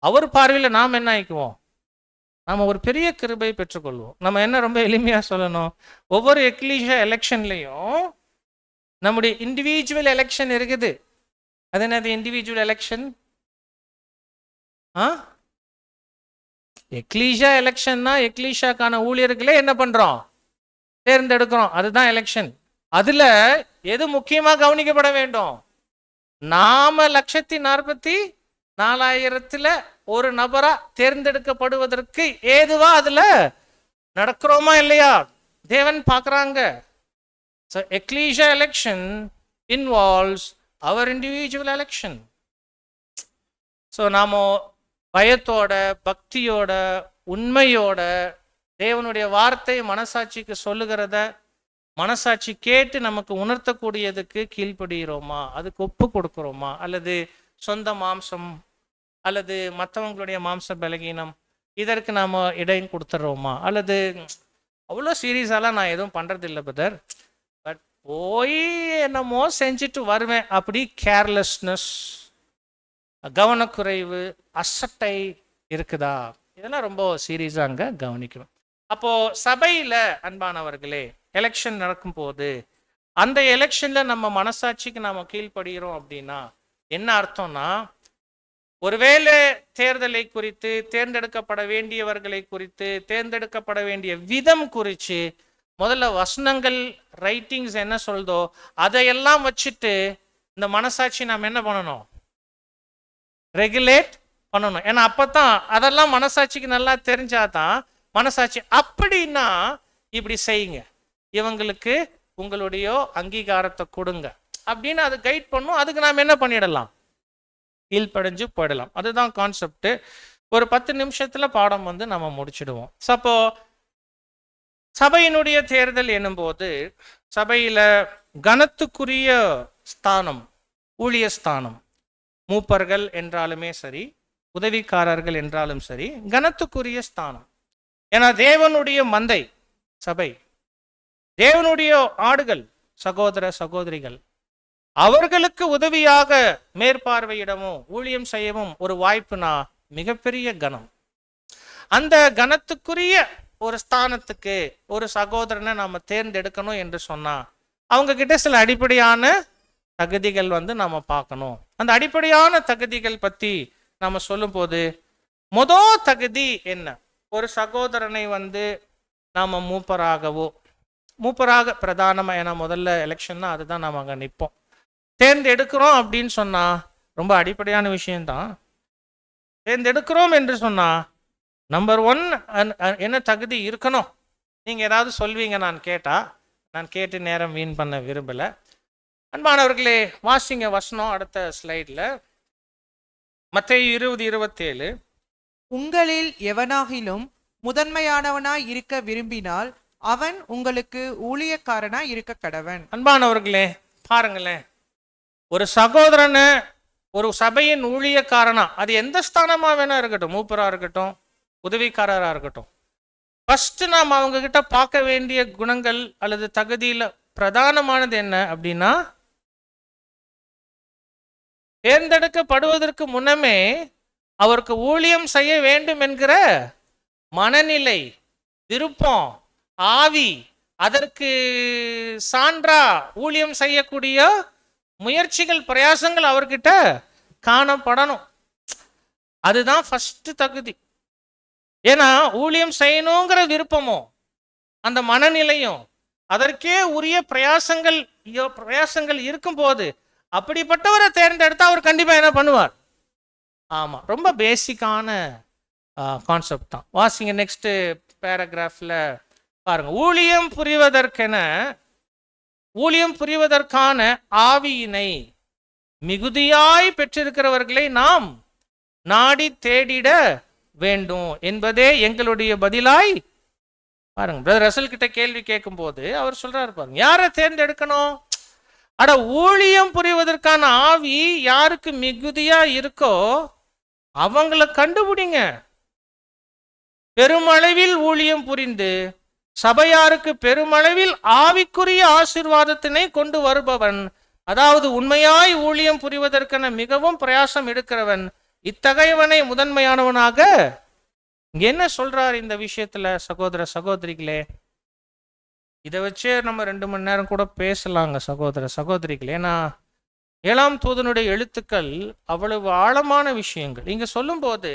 அவர் பார்வையில் நாம் என்ன ஆயிக்குவோம், நாம் ஒரு பெரிய கிருபை பெற்றுக்கொள்வோம். நம்ம என்ன ரொம்ப எளிமையாக சொல்லணும், ஒவ்வொரு எக்லீஷியா எலெக்ஷன்லையும் நம்முடைய இண்டிவிஜுவல் எலெக்ஷன் இருக்குது. அது என்னது இண்டிவிஜுவல் எலெக்ஷன்? எக்லீஷா எலெக்ஷன்னா எக்லீஷாக்கான ஊழியர்களே என்ன பண்றோம்? தேர்ந்தெடுக்கிறோம். அதுதான் எலெக்ஷன். அதுல எது முக்கியமா கவனிக்கப்பட வேண்டும்? நாம 1,44,000 ஒரு நபரா தேர்ந்தெடுக்கப்படுவதற்கு ஏதுவா அதுல நடக்கிறோமா இல்லையா தேவன் பார்க்கறாங்க. So ecclesia election involves our individual election. So நாம பயத்தோட பக்தியோட உண்மையோட தேவனுடைய வார்த்தை மனசாட்சிக்கு சொல்லுகிறத மனசாட்சி கேட்டு நமக்கு உணர்த்தக்கூடியதுக்கு கீழ்ப்படுகிறோமா, அதுக்கு ஒப்பு கொடுக்கிறோமா, அல்லது சொந்த மாம்சம் அல்லது மற்றவங்களுடைய மாம்ச பலகீனம் இதற்கு நாம் இடம் கொடுத்துட்றோமா, அல்லது அவ்வளோ சீரியஸாலாம் நான் எதுவும் பண்ணுறதில்லை பிரதர், பட் போய் என்னமோ செஞ்சுட்டு வருவேன் அப்படி கேர்லெஸ்னஸ், கவனக்குறைவு, அசட்டை இருக்குதா? இதெல்லாம் ரொம்ப சீரியஸாக அங்கே கவனிக்கணும். அப்போது சபையில் அன்பானவர்களே எலெக்ஷன் நடக்கும்போது அந்த எலெக்ஷனில் நம்ம மனசாட்சிக்கு நாம் கீழ்ப்படுகிறோம் அப்படின்னா என்ன அர்த்தம்னா, ஒருவேளை தேர்தலை குறித்து, தேர்ந்தெடுக்கப்பட வேண்டியவர்களை குறித்து, தேர்ந்தெடுக்கப்பட வேண்டிய விதம் குறித்து முதல்ல வசனங்கள் ரைட்டிங்ஸ் என்ன சொல்தோ அதையெல்லாம் வச்சுட்டு இந்த மனசாட்சி நாம் என்ன பண்ணணும்? ரெகுலேட் பண்ணணும். ஏன்னா அப்பதான் அதெல்லாம் மனசாட்சிக்கு நல்லா தெரிஞ்சாதான் மனசாட்சி அப்படின்னா இப்படி செய்யுங்க, இவங்களுக்கு உங்களுடைய அங்கீகாரத்தை கொடுங்க அப்படின்னு அது கைட் பண்ணும். அதுக்கு நாம் என்ன பண்ணிடலாம்? கீழ்ப்படைஞ்சு போயிடலாம். அதுதான் கான்செப்ட். ஒரு 10 நிமிஷத்துல பாடம் நம்ம முடிச்சிடுவோம். அப்போ சபையினுடைய தேர்தல் எனும்போது சபையில கனத்துக்குரிய ஸ்தானம், ஊழிய ஸ்தானம், மூப்பர்கள் என்றாலுமே சரி, உதவிக்காரர்கள் என்றாலும் சரி, கனத்துக்குரிய ஸ்தானம். ஏன்னா தேவனுடைய மந்தை சபை, தேவனுடைய ஆடுகள், சகோதர சகோதரிகள், அவர்களுக்கு உதவியாக மேற்பார்வையிடவும் ஊழியம் செய்யவும் ஒரு வாய்ப்புனா மிகப்பெரிய கனம். அந்த கனத்துக்குரிய ஒரு ஸ்தானத்துக்கு ஒரு சகோதரனை நாம தேர்ந்தெடுக்கணும் என்று சொன்னா அவங்க கிட்ட சில அடிப்படையான தகுதிகள் நாம பார்க்கணும். அந்த அடிப்படையான தகுதிகள் பத்தி நாம சொல்லும் போது முதல் தகுதி என்ன? ஒரு சகோதரனை நாம மூப்பராக பிரதானமா, ஏன்னா முதல்ல எலெக்ஷன்னா அதுதான் நாம அங்க நிற்போம். தேர்ந்தெடுக்கிறோம் அப்படின்னு சொன்னா ரொம்ப அடிப்படையான விஷயம்தான். தேர்ந்தெடுக்கிறோம் என்று சொன்னா நம்பர் 1 என்ன தகுதி இருக்கணும்? நீங்க ஏதாவது சொல்வீங்க நான் கேட்டு நேரம் வீண் பண்ண விரும்பல. அன்பானவர்களே வாசிங்க வசனம் அடுத்த ஸ்லைட்ல. மத்தேயு 20:27. உங்களில் எவனாகிலும் முதன்மையானவனாய் இருக்க விரும்பினால் அவன் உங்களுக்கு ஊழியக்காரனாய் இருக்க கடவன். அன்பானவர்களே பாருங்களேன், ஒரு சகோதரனை ஒரு சபையின் ஊழியக்காரனா, அது எந்த ஸ்தானமா வேணா இருக்கட்டும், மூப்பரா இருக்கட்டும், உதவிக்காரரா இருக்கட்டும், ஃபர்ஸ்ட் நாம் அவங்க கிட்ட பார்க்க வேண்டிய குணங்கள் அல்லது தகுதியில பிரதானமானது என்ன அப்படின்னா, தேர்ந்தெடுக்கப்படுவதற்கு முன்னமே அவருக்கு ஊழியம் செய்ய வேண்டும் என்கிற மனநிலை, விருப்பம், ஆவி, அதற்கு சான்றா ஊழியம் செய்யக்கூடிய முயற்சிகள், பிரயாசங்கள் அவர்கிட்ட காணப்படணும். அதுதான் ஃபர்ஸ்ட் தகுதி. ஏன்னா ஊழியம் செய்யணுங்கிற விருப்பமும் அந்த மனநிலையும் அதற்கே உரிய பிரயாசங்கள் இருக்கும்போது அப்படிப்பட்டவரை தேர்ந்தெடுத்தா அவர் கண்டிப்பா என்ன பண்ணுவார்? ஆமா, ரொம்ப பேசிக்கான கான்செப்ட் தான். வாசிங்க நெக்ஸ்ட் பேராகிராஃப்ல பாருங்க. ஊழியம் புரிவதற்கான ஆவியினை மிகுதியாய் பெற்றிருக்கிறவர்களை நாம் நாடி தேடிட வேண்டும் என்பதே எங்களுடைய பதிலாய். பாருங்க, பிரதர் ரசல் கிட்ட கேள்வி கேட்கும் போது அவர் சொல்றாரு பாருங்க, யாரை தேர்ந்தெடுக்கணும்? அட, ஊழியம் புரிவதற்கான ஆவி யாருக்கு மிகுதியா இருக்கோ அவங்கள கண்டுபிடிங்க. பெருமளவில் ஊழியம் புரிந்து சபையாருக்கு பெருமளவில் ஆவிக்குரிய ஆசீர்வாதத்தினை கொண்டு வருபவன், அதாவது உண்மையாய் ஊழியம் புரிவதற்கென மிகவும் பிரயாசம் எடுக்கிறவன், இத்தகையவனை முதன்மையானவனாக. இங்க என்ன சொல்றார் இந்த விஷயத்துல சகோதர சகோதரிகளே? இதை வச்சே நம்ம 2 மணி நேரம் கூட பேசலாங்க சகோதர சகோதரிகள். ஏன்னா 7ஆம் தூதனுடைய எழுத்துக்கள் அவ்வளவு ஆழமான விஷயங்கள். இங்க சொல்லும்போது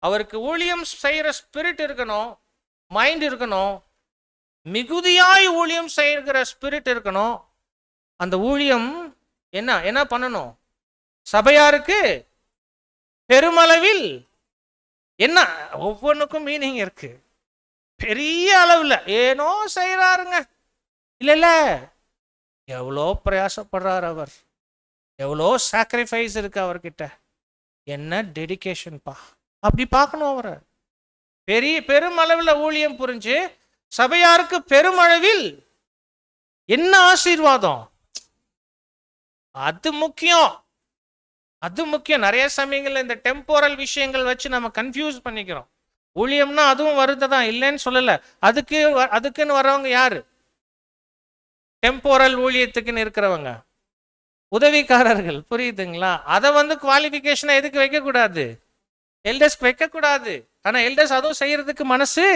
அவருக்கு ஊழியம் செய்கிற ஸ்பிரிட் இருக்கணும், மைண்ட் இருக்கணும், மிகுதியாய் ஊழியம் செய்கிற ஸ்பிரிட் இருக்கணும். அந்த ஊழியம் என்ன என்ன பண்ணணும்? சபையாருக்கு பெருமளவில் என்ன, ஒவ்வொன்றுக்கும் மீனிங் இருக்கு. பெரிய அளவில் ஏனோ செய்கிறாருங்க, இல்ல எவ்வளோ பிரயாசப்படுறார் அவர், எவ்வளோ சாக்ரிஃபைஸ் இருக்கு அவர்கிட்ட, என்ன டெடிகேஷன்ப்பா, அப்படி பார்க்கணும் அவரை. பெருமளவில் ஊழியம் புரிஞ்சு சபையாருக்கு பெருமளவில் என்ன ஆசீர்வாதம், அது முக்கியம், அது முக்கியம். நிறைய சமயங்கள்ல இந்த டெம்போரல் விஷயங்கள் வச்சு நம்ம கன்ஃபியூஸ் பண்ணிக்கிறோம். ஊழியம்னா அதுவும் வருதுதான், இல்லைன்னு சொல்லல. அதுக்குன்னு வர்றவங்க யாரு? டெம்போரல் ஊழியத்துக்குன்னு இருக்கிறவங்க உதவிக்காரர்கள், புரியுதுங்களா? அதை குவாலிஃபிகேஷனை எதுக்கு வைக்கக்கூடாது? எல்டர்ஸ்க்கு வைக்கக்கூடாது. ஆனா எல்டர்ஸ் அதுவும் செய்யறதுக்கு மனசு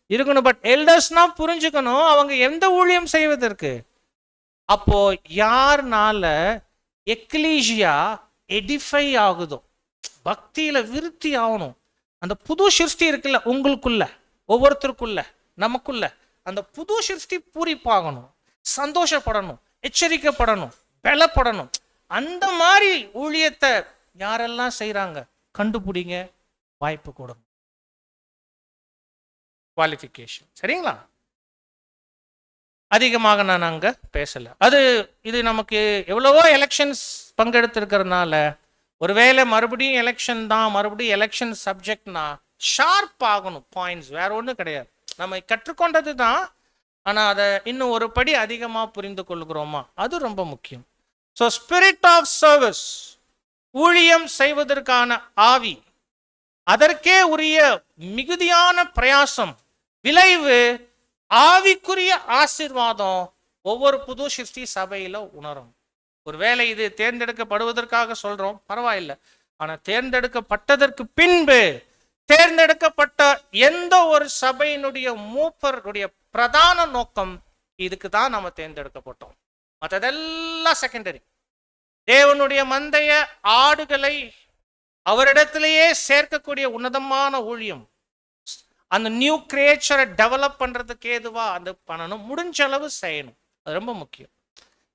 இருக்கணும். பட் எல்டர்ஸ்னா புரிஞ்சுக்கணும் அவங்க எந்த ஊழியம் செய்வதற்கு. அப்போ யாருனால எக்லீசியா எடிஃபை ஆகுதோ, பக்தியில விருத்தி ஆகணும், அந்த புது சிருஷ்டி இருக்குல்ல உங்களுக்குள்ள, ஒவ்வொருத்தருக்குள்ள, நமக்குள்ள அந்த புது சிருஷ்டி பூரிப்பாகணும், சந்தோஷப்படணும், எச்சரிக்கப்படணும், பலப்படணும். அந்த மாதிரி ஊழியத்தை யாரெல்லாம் செய்யறாங்க கண்டுபிடிங்க, வாய்ப்பு கொடுங்க. குவாலிஃபிகேஷன் சரிங்களா? அதிகமாக நான் அங்க பேசல. இது நமக்கு எவ்வளவோ எலெக்ஷன்ஸ் பங்கெடுத்திருக்கிறதுனால ஒருவேளை மறுபடியும் எலெக்ஷன் தான், மறுபடியும் எலெக்ஷன் சப்ஜெக்ட்னா ஷார்ப் ஆகணும் பாயிண்ட்ஸ், வேற ஒன்றும் கிடையாது. நம்ம கற்றுக்கொண்டது தான், ஆனால் அதை இன்னும் ஒரு படி அதிகமாக புரிந்து கொள்கிறோமா, அது ரொம்ப முக்கியம். ஸோ ஸ்பிரிட் ஆஃப் சர்வீஸ், ஊழியம் செய்வதற்கான ஆவி, அதற்கே உரிய மிகுதியான பிரயாசம், விளைவு, ஆவிக்குரிய ஆசீர்வாதம் ஒவ்வொரு புது சிருஷ்டி சபையில உணரும். ஒருவேளை இது தேர்ந்தெடுக்கப்படுவதற்காக சொல்றோம், பரவாயில்லை. ஆனா தேர்ந்தெடுக்கப்பட்டதற்கு பின்பு தேர்ந்தெடுக்கப்பட்ட எந்த ஒரு சபையினுடைய மூப்பருடைய பிரதான நோக்கம் இதுக்கு தான் நம்ம தேர்ந்தெடுக்கப்பட்டோம். மற்றதெல்லாம் செகண்டரி. தேவனுடைய மந்தைய ஆடுகளை அவரிடத்திலேயே சேர்க்கக்கூடிய உன்னதமான ஊழியம், அந்த நியூ கிரியேச்சரை டெவலப் பண்றதுக்கு ஏதுவா அந்த பண்ணணும், முடிஞ்ச அளவு செய்யணும். அது ரொம்ப முக்கியம்.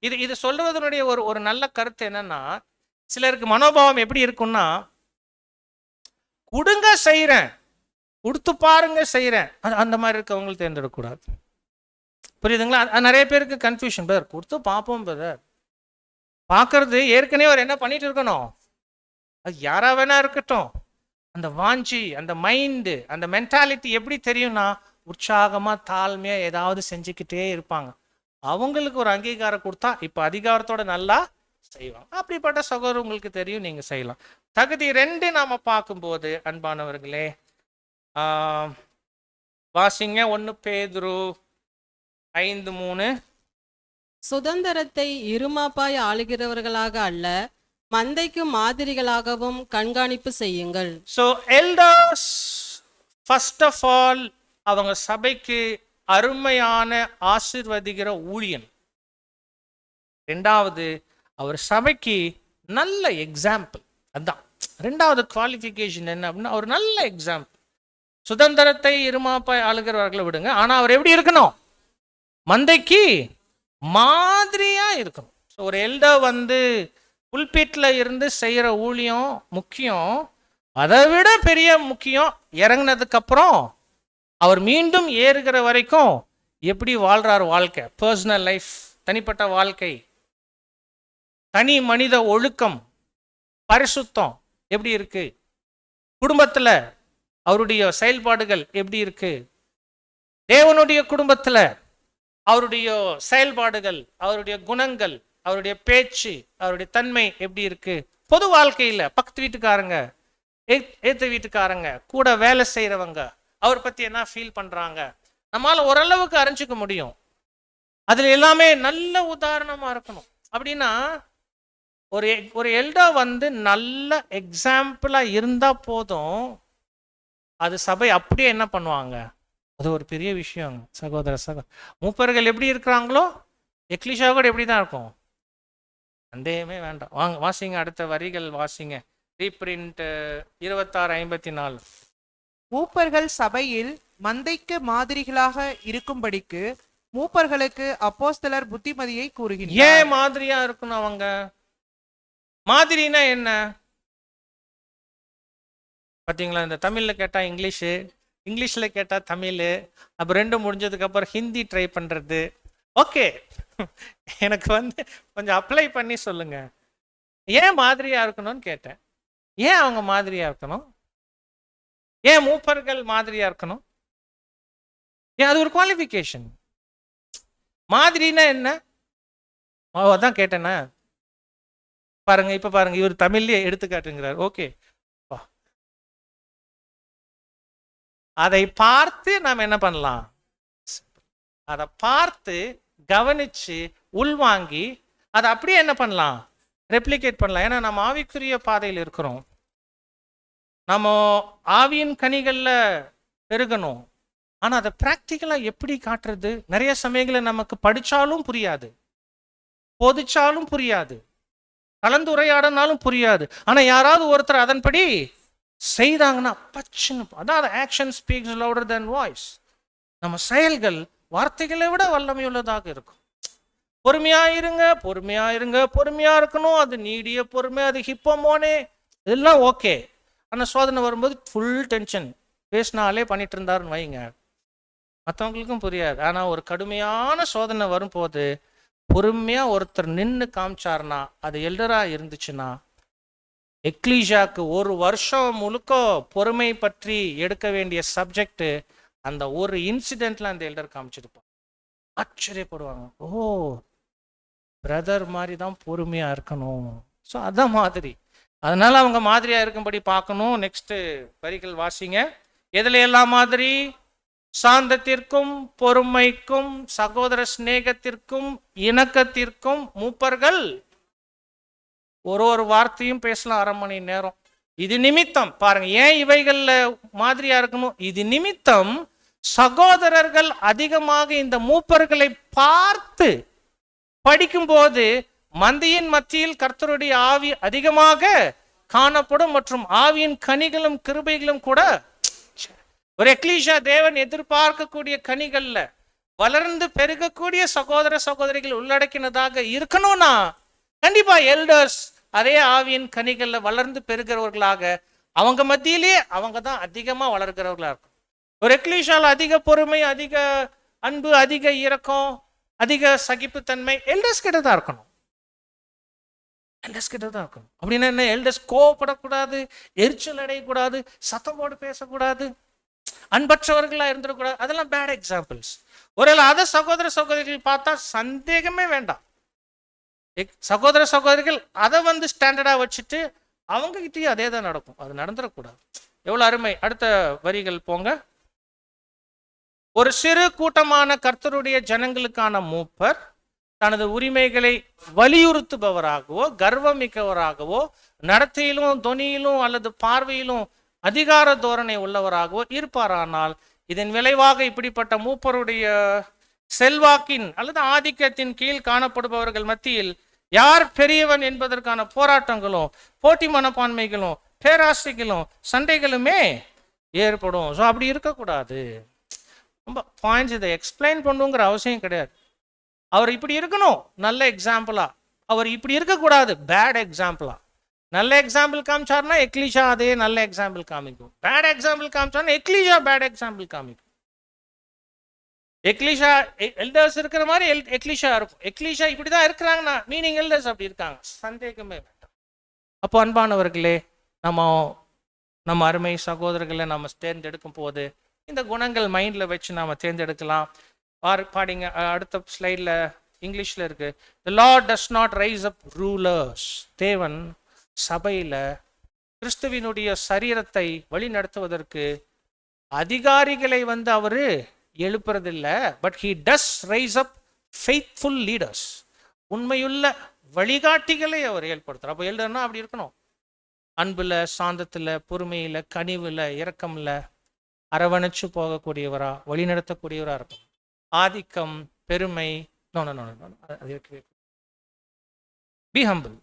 இது சொல்றதனுடைய ஒரு நல்ல கருத்து என்னன்னா, சிலருக்கு மனோபாவம் எப்படி இருக்கும்னா, கொடுங்க செய்யறேன், கொடுத்து பாருங்க செய்யறேன், அந்த மாதிரி இருக்கவங்களுக்கு தேர்ந்தெடுக்கக்கூடாது. புரியுதுங்களா? நிறைய பேருக்கு கன்ஃபியூஷன். பிரதர் கொடுத்து பார்ப்போம் பிரதர், பார்க்கறது ஏற்கனவே அவர் என்ன பண்ணிட்டு இருக்கணும், அது யாரா வேணா இருக்கட்டும், அந்த வாஞ்சி, அந்த மைண்டு, அந்த மென்டாலிட்டி எப்படி தெரியும்னா, உற்சாகமா தாழ்மையா ஏதாவது செஞ்சுக்கிட்டே இருப்பாங்க. அவங்களுக்கு ஒரு அங்கீகாரம் கொடுத்தா இப்ப அதிகாரத்தோட நல்லா செய்வாங்க. அப்படிப்பட்ட சகோதரர் உங்களுக்கு தெரியும், நீங்க செய்யலாம். தகுதி 2 நாம பார்க்கும்போது அன்பானவர்களே, வாசிங்க 1 பேதுரு 5:3. சுதந்திரத்தை இருமாப்பாய் ஆளுகிறவர்களாக அல்ல, மந்தைக்கு மாதிரிகளாகவும் கண்காணிப்பு செய்யுங்கள். So elders first of all அவங்க சபைக்கு அருமையான ஆசீர்வதிக்கிற ஊழியன். 2வது அவர் சபைக்கு நல்ல எக்ஸாம்பிள். அதுதான் 2வது குவாலிஃபிகேஷன். என்ன அப்படின்னா, ஒரு நல்ல எக்ஸாம்பிள். சுதந்திரத்தை இருமாப்பாய் ஆளுகிறவர்களை விடுங்க, ஆனா அவர் எப்படி இருக்கணும், மந்தைக்கு மாதிரியா இருக்கணும். ஸோ ஒரு எல்டர் புல்பீட்ல இருந்து செய்யற ஊழியம் முக்கியம். அதை விட பெரிய முக்கியம், இறங்கினதுக்கு அப்புறம் அவர் மீண்டும் ஏறுகிற வரைக்கும் எப்படி வாழ்றார் வாழ்க்கை, பர்சனல் லைஃப், தனிப்பட்ட வாழ்க்கை, தனி மனித ஒழுக்கம், பரிசுத்தம் எப்படி இருக்கு, குடும்பத்துல அவருடைய செயல்பாடுகள் எப்படி இருக்கு, தேவனுடைய குடும்பத்துல அவருடைய செயல்பாடுகள், அவருடைய குணங்கள், அவருடைய பேச்சு, அவருடைய தன்மை எப்படி இருக்கு, பொது வாழ்க்கையில பக்கத்து வீட்டுக்காரங்க, ஏத்த வீட்டுக்காரங்க, கூட வேலை செய்யறவங்க அவர் பத்தி என்ன ஃபீல் பண்றாங்க, நம்மால ஓரளவுக்கு அறிஞ்சுக்க முடியும். அதுல எல்லாமே நல்ல உதாரணமா இருக்கணும். அப்படின்னா ஒரு எல்டர் நல்ல எக்ஸாம்பிளா இருந்தா போதும், அது சபை அப்படியே என்ன பண்ணுவாங்க, அது ஒரு பெரிய விஷயம் சகோதர. மூப்பர்கள் எப்படி இருக்கிறாங்களோ எக்லிஷா கூட எப்படி தான் இருக்கும், சந்தேகமே வேண்டாம். வாங்க வாசிங்க, அடுத்த வரிகள் வாசிங்க. ரீப்ரிண்ட் 26:54. மூப்பர்கள் சபையில் மந்தைக்கு மாதிரிகளாக இருக்கும்படிக்கு மூப்பர்களுக்கு அப்போஸ்தலர் புத்திமதியை கூறுகின்றனர். ஏன் மாதிரியா இருக்கணும் அவங்க? மாதிரினா என்ன பாத்தீங்களா? இந்த தமிழ்ல கேட்டா இங்கிலீஷு, இங்கிலீஷ்ல கேட்டா தமிழ், அப்போ ரெண்டும் முடிஞ்சதுக்கு அப்புறம் ஹிந்தி ட்ரை பண்றது. ஓகே, எனக்கு கொஞ்சம் அப்ளை பண்ணி சொல்லுங்க. ஏன் மாதிரியா இருக்கணும்னு கேட்டேன். ஏன் அவங்க மாதிரியா இருக்கணும்? ஏன் மூப்பர்கள் மாதிரியா இருக்கணும்? ஏன் அது ஒரு குவாலிஃபிகேஷன்? மாதிரினா என்ன? அதான் கேட்டேன்னா பாருங்க, இப்ப பாருங்க, இவர் தமிழ்லயே எடுத்துக்காட்டுங்கிறார். ஓகே, அதை பார்த்து நாம் என்ன பண்ணலாம்? அதை பார்த்து கவனிச்சு உள்வாங்கி அதை அப்படியே என்ன பண்ணலாம்? ரெப்ளிகேட் பண்ணலாம். ஏன்னா நம்ம ஆவிக்குரிய பாதையில் இருக்கிறோம், நம்ம ஆவியின் கனிகள்ல பெருகணும். ஆனா அதை பிராக்டிக்கலா எப்படி காட்டுறது? நிறைய சமயங்களில் நமக்கு படிச்சாலும் புரியாது, போதிச்சாலும் புரியாது, கலந்துரையாடனாலும் புரியாது. ஆனா யாராவது ஒருத்தர் அதன்படி செய்தாங்கன்னா பச்சுன்னு, அதாவது ஆக்ஷன் ஸ்பீக்ஸ் லவுடர் தென் வாய்ஸ். நம்ம செயல்கள் வார்த்தைகளை விட வல்லமையுள்ளதாக இருக்கும். பொறுமையாயிருங்க, பொறுமையாயிருங்க, பொறுமையா இருக்கணும். அது நீடிய பொறுமை, அது ஹிப்போமோனே, இதெல்லாம் ஓகே. ஆனால் சோதனை வரும்போது ஃபுல் டென்ஷன், பேசினாலே பண்ணிட்டு இருந்தாருன்னு வைங்க, மற்றவங்களுக்கும் புரியாது. ஆனால் ஒரு கடுமையான சோதனை வரும்போது பொறுமையா ஒருத்தர் நின்று காமிச்சார்னா, அது எல்டரா இருந்துச்சுன்னா, எக்லீஷாக்கு ஒரு வருஷம் முழுக்க பொறுமை பற்றி எடுக்க வேண்டிய சப்ஜெக்ட் அந்த ஒரு இன்சிடென்ட்ல அந்த எல்டர் காமிச்சிருப்பான். ஆச்சரியப்படுவாங்க, ஓ பிரதர் மாதிரி தான் பொறுமையா இருக்கணும். ஸோ அதான் மாதிரி. அதனால அவங்க மாதிரியா இருக்கும்படி பார்க்கணும். நெக்ஸ்ட் வரிகள் வாசிங்க. எதுல எல்லாம் மாதிரி? சாந்தத்திற்கும் பொறுமைக்கும் சகோதர சிநேகத்திற்கும் இணக்கத்திற்கும் மூப்பர்கள். ஒரு வார்த்தையும் பேசலாம் 1/2 மணி நேரம். இது நிமித்தம் பாருங்க, ஏன் இவைகள்ல மாதிரியா இருக்கணும்? இது நிமித்தம் சகோதரர்கள் அதிகமாக இந்த மூப்பர்களை பார்த்து படிக்கும்போது மந்தையின் மத்தியில் கர்த்தருடைய ஆவி அதிகமாக காணப்படும் மற்றும் ஆவியின் கனிகளும் கிருபைகளும் கூட. ஒரு எக்லீஷா தேவன் எதிர்பார்க்கக்கூடிய கனிகள்ல வளர்ந்து பெருகக்கூடிய சகோதர சகோதரிகள் உள்ளடக்கினதாக இருக்கணும்னா கண்டிப்பா எல்டர்ஸ் அதே ஆவியின் கனிகள்ல வளர்ந்து பெருகிறவர்களாக, அவங்க மத்தியிலேயே அவங்க தான் அதிகமா வளர்கிறவர்களா இருக்கும். ஒரு எக்லீஷால அதிக பொறுமை, அதிக அன்பு, அதிக இரக்கம், அதிக சகிப்புத்தன்மை எல்டர்ஸ் கிட்ட தான் இருக்கணும். எல்டர்ஸ் கிட்ட தான் இருக்கணும். அப்படின்னா என்ன? எல்டர்ஸ் கோவப்படக்கூடாது, எரிச்சல் அடையக்கூடாது, சத்தம் போட்டு பேசக்கூடாது, அன்பற்றவர்களா இருந்துடக்கூடாது. அதெல்லாம் பேட் எக்ஸாம்பிள்ஸ். ஒருவேளை அதை சகோதர சகோதரிகள் பார்த்தா சந்தேகமே வேண்டாம், சகோதர சகோதரிகள் அதை ஸ்டாண்டர்டா வச்சுட்டு அவங்க கிட்டயும் அதே தான் நடக்கும். அது நடந்துடக்கூடாது. எவ்வளவு அருமை. அடுத்த வரிகள் போங்க. ஒரு சிறு கூட்டமான கர்த்தருடைய ஜனங்களுக்கான மூப்பர் தனது உரிமைகளை வலியுறுத்துபவராகவோ கர்வமிக்கவராகவோ நடத்தையிலும் தொனியிலும் அல்லது பார்வையிலும் அதிகார தோரணை உள்ளவராகவோ இருப்பாரானால் இதன் விளைவாக இப்படிப்பட்ட மூப்பருடைய செல்வாக்கின் அல்லது ஆதிக்கத்தின் கீழ் காணப்படுபவர்கள் மத்தியில் யார் பெரியவன் என்பதற்கான போராட்டங்களும் போட்டி மனப்பான்மைகளும் பேராசைகளும் சண்டைகளுமே ஏற்படும். ஸோ அப்படி இருக்கக்கூடாது. ரொம்ப பாயிண்ட்ஸ், இதை எக்ஸ்பிளைன் பண்ணுங்கிற அவசியம் கிடையாது. அவர் இப்படி இருக்கணும் நல்ல எக்ஸாம்பிளா, அவர் இப்படி இருக்கக்கூடாது பேட் எக்ஸாம்பிளா. நல்ல எக்ஸாம்பிள் காமிச்சார்னா எக்லீஷா அதே நல்ல எக்ஸாம்பிள் காமிக்கும். பேட் எக்ஸாம்பிள் காமிச்சார்னா எக்லீஷா பேட் எக்ஸாம்பிள் காமிக்கும். எக்லீஷா எல்டர்ஸ் இருக்கிற மாதிரி எக்லீஷா இருக்கும். எக்லீஷா இப்படிதான் இருக்கிறாங்கன்னா மீனிங் எல்டர்ஸ் அப்படி இருக்காங்க, சந்தேகமே வேண்டாம். அப்போ அன்பானவர்களே, நம்ம அருமை சகோதரர்களை நம்ம தேர்ந்தெடுக்கும் போது இந்த குணங்கள் மைண்ட்ல வச்சு நாம தேர்ந்தெடுக்கலாம். பாடிங்க, அடுத்த ஸ்லைட்ல இங்கிலீஷ்ல இருக்கு. The Lord does not raise up rulers. தேவன் சபையில கிறிஸ்துவினுடைய சரீரத்தை வழி நடத்துவதற்கு அதிகாரிகளை அவரு எழுப்புறதில்லை. But he does raise up faithful leaders. உண்மையுள்ள வழிகாட்டிகளை அவர் ஏற்படுத்துறார். அப்போ எழுதுனா அப்படி இருக்கணும். அன்புல, சாந்தத்துல, பொறுமையில, கனிவுல, இரக்கம்ல, அரவணைச்சு போகக்கூடியவரா, வழிநடத்தக்கூடியவரா இருக்கும். ஆதிக்கம், பெருமை, நோ நோ நோ நோ, அது இருக்கவே. Be humble,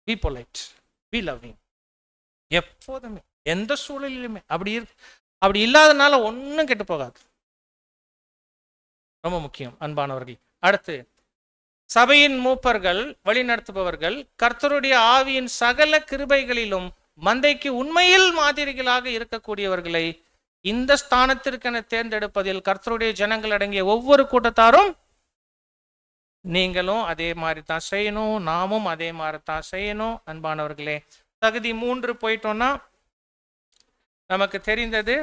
be polite, be loving. எப்போதுமே எந்த சூழலிலுமே அப்படி இல்லாதனால ஒன்றும் கெட்டு போகாது. ரொம்ப முக்கியம் அன்பானவர்கள். அடுத்து, சபையின் மூப்பர்கள், வழிநடத்துபவர்கள் கர்த்தருடைய ஆவியின் சகல கிருபைகளிலும் மந்தைக்கு உண்மையில் மாதிரிகளாக இருக்கக்கூடியவர்களை இந்த ஸ்தானத்திற்கென தேர்ந்தெடுப்பதில் கர்த்தருடைய ஜனங்கள் அடங்கிய ஒவ்வொரு கூட்டத்தாரும் நீங்களும் அதே மாதிரி தான் செய்யணும், நாமும் அதே மாதிரி தான் செய்யணும். அன்பானவர்களே, தகுதி 3 போயிட்டோம்னா நமக்கு தெரிந்தது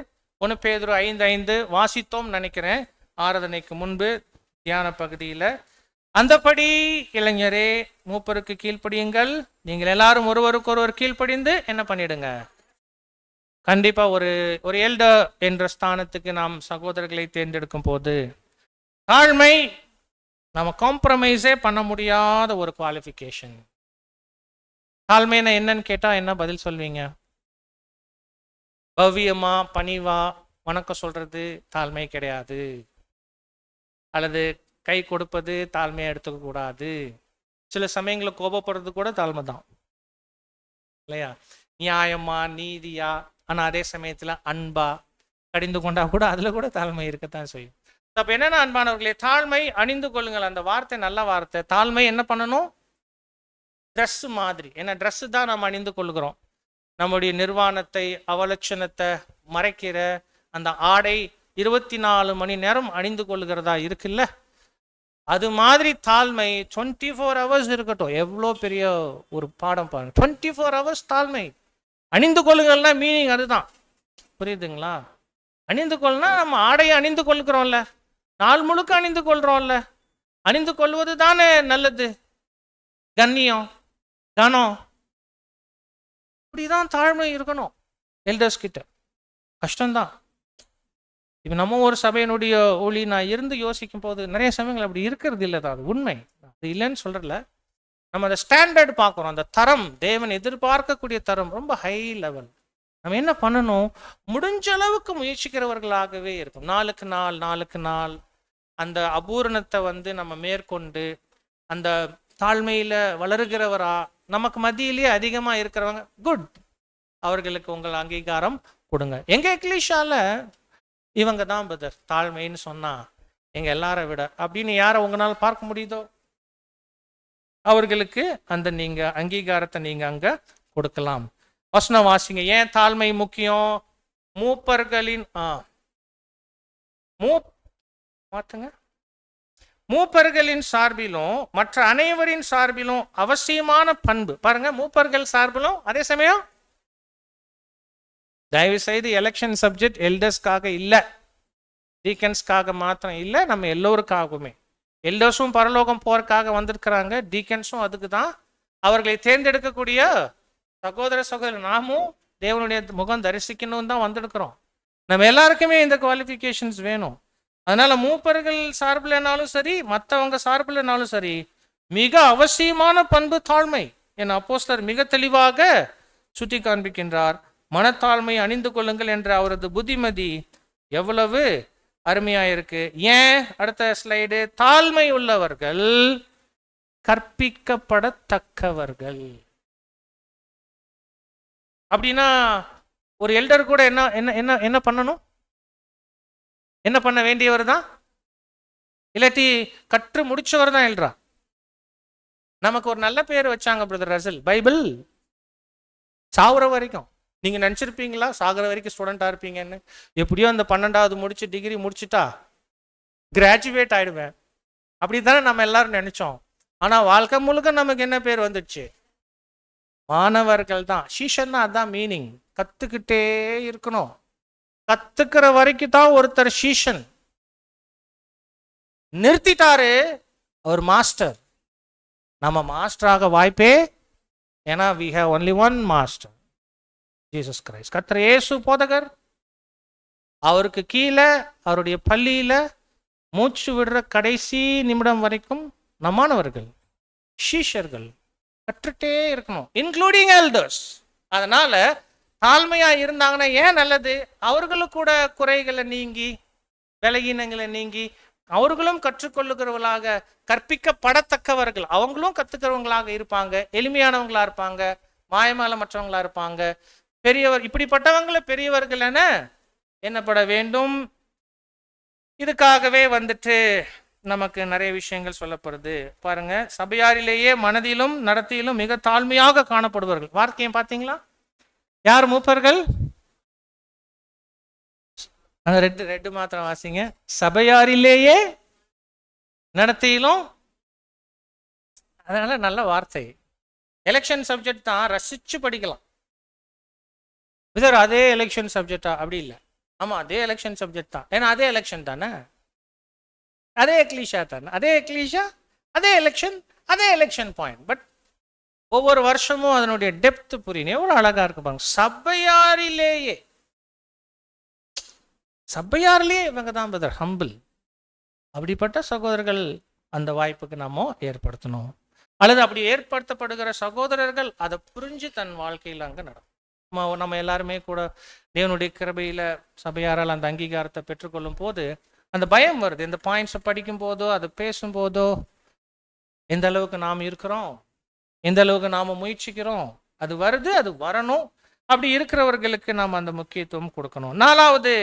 1 பேதுரு 5:5 வாசித்தோம் நினைக்கிறேன் ஆராதனைக்கு முன்பு தியான பகுதியில். அந்தபடி இளைஞரே மூப்பருக்கு கீழ்ப்படியுங்கள், நீங்கள் எல்லாரும் ஒருவருக்கு ஒருவர் கீழ்ப்படிந்து என்ன பண்ணிடுங்க. கண்டிப்பா ஒரு எல்டர் என்ற ஸ்தானத்துக்கு நாம் சகோதரர்களை தேர்ந்தெடுக்கும் போது தாழ்மை நம்ம காம்ப்ரமைஸே பண்ண முடியாத ஒரு குவாலிஃபிகேஷன். தாழ்மைனா என்னன்னு கேட்டா என்ன பதில் சொல்வீங்க? பவ்யமா, பணிவா வணக்கம் சொல்றது தாழ்மை கிடையாது. அல்லது கை கொடுப்பது தாழ்மையை எடுத்துக்க கூடாது. சில சமயங்களில் கோபப்படுறது கூட தாழ்மை தான் இல்லையா? நியாயமா, நீதியா, ஆனா அதே சமயத்துல அன்பா கடிந்து கொண்டா கூட அதுல கூட தாழ்மை இருக்கத்தான் செய்யும். அப்ப என்னன்னா அன்பானவர்களே, தாழ்மை அணிந்து கொள்ளுங்கள். அந்த வார்த்தை நல்ல வார்த்தை. தாழ்மை என்ன பண்ணணும்? ட்ரெஸ் மாதிரி. ஏன்னா ட்ரெஸ் தான் நம்ம அணிந்து கொள்கிறோம். நம்முடைய நிர்வாணத்தை, அவலட்சணத்தை மறைக்கிற அந்த ஆடை 24 மணி நேரம் அணிந்து கொள்கிறதா இருக்குல்ல, அது மாதிரி தாழ்மை 24 hours இருக்கட்டும். எவ்வளோ பெரிய ஒரு பாடம் பாருங்க. 24 hours தாழ்மை அணிந்து கொள்ளுங்கள்னா மீனிங் அதுதான். புரியுதுங்களா? அணிந்து கொள்ளனா நம்ம ஆடையை அணிந்து கொள்கிறோம்ல, நாள் முழுக்க அணிந்து கொள்றோம்ல. அணிந்து கொள்வது தானே நல்லது. கண்ணியம், கனம், இப்படிதான் தாழ்மை இருக்கணும் எல்டர்ஸ் கிட்ட. கஷ்டம்தான். இப்போ நம்ம ஒரு சபையினுடைய ஒளி நான் இருந்து யோசிக்கும் போது நிறைய சமயங்கள் அப்படி இருக்கிறது இல்லை தான். அது உண்மை, அது இல்லைன்னு சொல்றல. நம்ம அந்த ஸ்டாண்டர்ட் பார்க்குறோம், அந்த தரம், தேவன் எதிர்பார்க்கக்கூடிய தரம் ரொம்ப ஹை லெவல். நம்ம என்ன பண்ணணும்? முடிஞ்ச அளவுக்கு முயற்சிக்கிறவர்களாகவே இருக்கும். நாளுக்கு நாள் அந்த அபூரணத்தை நம்ம மேற்கொண்டு அந்த தாழ்மையில வளருகிறவரா, நமக்கு மத்தியிலேயே அதிகமா இருக்கிறவங்க குட், அவர்களுக்கு உங்கள் அங்கீகாரம் கொடுங்க. எங்க எக்லீஷால இவங்க தான் பிரதர் தாழ்மைன்னு சொன்னா எங்க எல்லாரை விட அப்படின்னு யாரை உங்களால பார்க்க முடியுதோ அவர்களுக்கு அந்த நீங்க அங்கீகாரத்தை நீங்க அங்க கொடுக்கலாம். வசனம் வாசிங்க. ஏன் தாழ்மை முக்கியம்? மூப்பர்களின் மூப்பர்களின் சார்பிலும் மற்ற அனைவரின் சார்பிலும் அவசியமான பண்பு. பாருங்க, மூப்பர்கள் சார்பிலும், அதே சமயம் தயவு செய்து எலெக்ஷன் சப்ஜெக்ட் எல்டர்ஸ்க்காக இல்லை, டீக்கன்ஸ்க்காக மாத்திரம் இல்லை, நம்ம எல்லோருக்காகவுமே. எல்டர்ஸும் பரலோகம் போறதுக்காக வந்திருக்கிறாங்க, டீக்கன்ஸும் அதுக்கு தான். அவர்களை தேர்ந்தெடுக்கக்கூடிய சகோதர நாமும் தேவனுடைய முகம் தரிசிக்கணும் தான் வந்திருக்கிறோம். நம்ம எல்லாருக்குமே இந்த குவாலிஃபிகேஷன்ஸ் வேணும். அதனால மூப்பர்கள் சார்பில்னாலும் சரி, மற்றவங்க சார்பில்னாலும் சரி, மிக அவசியமான பண்பு தாழ்மை. என் அப்போஸ்தலர் மிக தெளிவாக சுட்டி காண்பிக்கின்றார். மனத்தாழ்மை அணிந்து கொள்ளுங்கள் என்ற அவரது புத்திமதி எவ்வளவு அருமையா இருக்கு. ஏன்? அடுத்த ஸ்லைடு. தாழ்மை உள்ளவர்கள் கற்பிக்கப்படத்தக்கவர்கள். அப்படின்னா ஒரு எல்டர் கூட என்ன என்ன என்ன என்ன பண்ணணும்? என்ன பண்ண வேண்டியவர் தான்? இல்லாட்டி கற்று முடிச்சவர் தான் எல்டரா? நமக்கு ஒரு நல்ல பேர் வச்சாங்க பிரதர் ரசல், பைபிள் சாகுற வரைக்கும். நீங்க நினைச்சிருப்பீங்களா சாகுற வரைக்கும் ஸ்டூடெண்டா இருப்பீங்கன்னு? எப்படியோ அந்த 12வது முடிச்சு டிகிரி முடிச்சுட்டா கிராஜுவேட் ஆயிடுவேன் அப்படித்தானே நம்ம எல்லாரும் நினைச்சோம். ஆனா வாழ்க்கை முழுக்க நமக்கு என்ன பேர் வந்துடுச்சு? மாணவர்கள் தான். சீஷன்னா அதான் மீனிங். கத்துக்கிட்டே இருக்கணும். கத்துக்கிற வரைக்கும் தான் ஒருத்தர் சீஷன். நிறுத்திட்டாரு அவர் மாஸ்டர். நம்ம மாஸ்டராக வாய்ப்பே, ஏன்னா we have only one master, Jesus Christ. கர்த்தர் இயேசு போதகர். அவருக்கு கீழே அவருடைய பள்ளியில மூச்சு விடுற கடைசி நிமிடம் வரைக்கும் நம்மானவர்கள் சீஷர்கள் கற்றுட்டே இருக்கணும், இன்க்ளூடிங் எல்டர்ஸ். அதனால தாழ்மையா இருந்தாங்கன்னா ஏன் நல்லது? அவர்களும் கூட குறைகளை நீங்கி விலகினங்களை நீங்கி அவர்களும் கற்றுக்கொள்ளுகிறவர்களாக கற்பிக்கப்படத்தக்கவர்கள், அவங்களும் கத்துக்கிறவங்களாக இருப்பாங்க, எளிமையானவங்களா இருப்பாங்க, மாயமாலமற்றவங்களா இருப்பாங்க. பெரியவர் இப்படிப்பட்டவங்களை பெரியவர்கள் என என்னப்பட வேண்டும். இதுக்காகவே வந்துட்டு நமக்கு நிறைய விஷயங்கள் சொல்லப்படுது பாருங்க. சபையாரிலேயே மனதிலும் நடத்தியிலும் மிக தாழ்மையாக காணப்படுவார்கள். வார்த்தையை பார்த்தீங்களா? யார் மூப்பர்கள்? அந்த ரெட்டு மாத்திரம் வாசிங்க. சபையாரிலேயே நடத்தியிலும். அதனால நல்ல வார்த்தை. எலெக்ஷன் சப்ஜெக்ட் தான், ரசிச்சு படிக்கலாம். சார் அதே எலெக்ஷன் சப்ஜெக்டா? அப்படி இல்லை. ஆமா அதே எலெக்ஷன் சப்ஜெக்ட் தான். ஏன்னா அதே எலெக்ஷன் தானே, அதே எக்லீஷா தானே, அதே எக்லீஷா, அதே எலெக்ஷன் பாயிண்ட். பட் ஒவ்வொரு வருஷமும் அதனுடைய டெப்த் புரியணும். எவ்வளவு அழகா இருக்கு பாருங்க. சபையாரிலேயே இவங்க தான் பிரதர் ஹம்பிள். அப்படிப்பட்ட சகோதரர்கள் அந்த வாய்ப்புக்கு நாம ஏற்படுத்தணும். அல்லது அப்படி ஏற்படுத்தப்படுகிற சகோதரர்கள் அதை புரிஞ்சு தன் வாழ்க்கையில் அங்கே நடக்கும். நம்ம எல்லாருமே கூட தேவனுடைய கிருபையில சபையாரால் அந்த அங்கீகாரத்தை பெற்றுக்கொள்ளும் போது அந்த பயம் வருது. இந்த பாயிண்ட்ஸை படிக்கும் போதோ அது பேசும்போதோ எந்த அளவுக்கு நாம் இருக்கிறோம், எந்த அளவுக்கு நாம முயற்சிக்கிறோம், அது வருது, அது வரணும். அப்படி இருக்கிறவர்களுக்கு நாம் அந்த முக்கியத்துவம் கொடுக்கணும். நாலாவது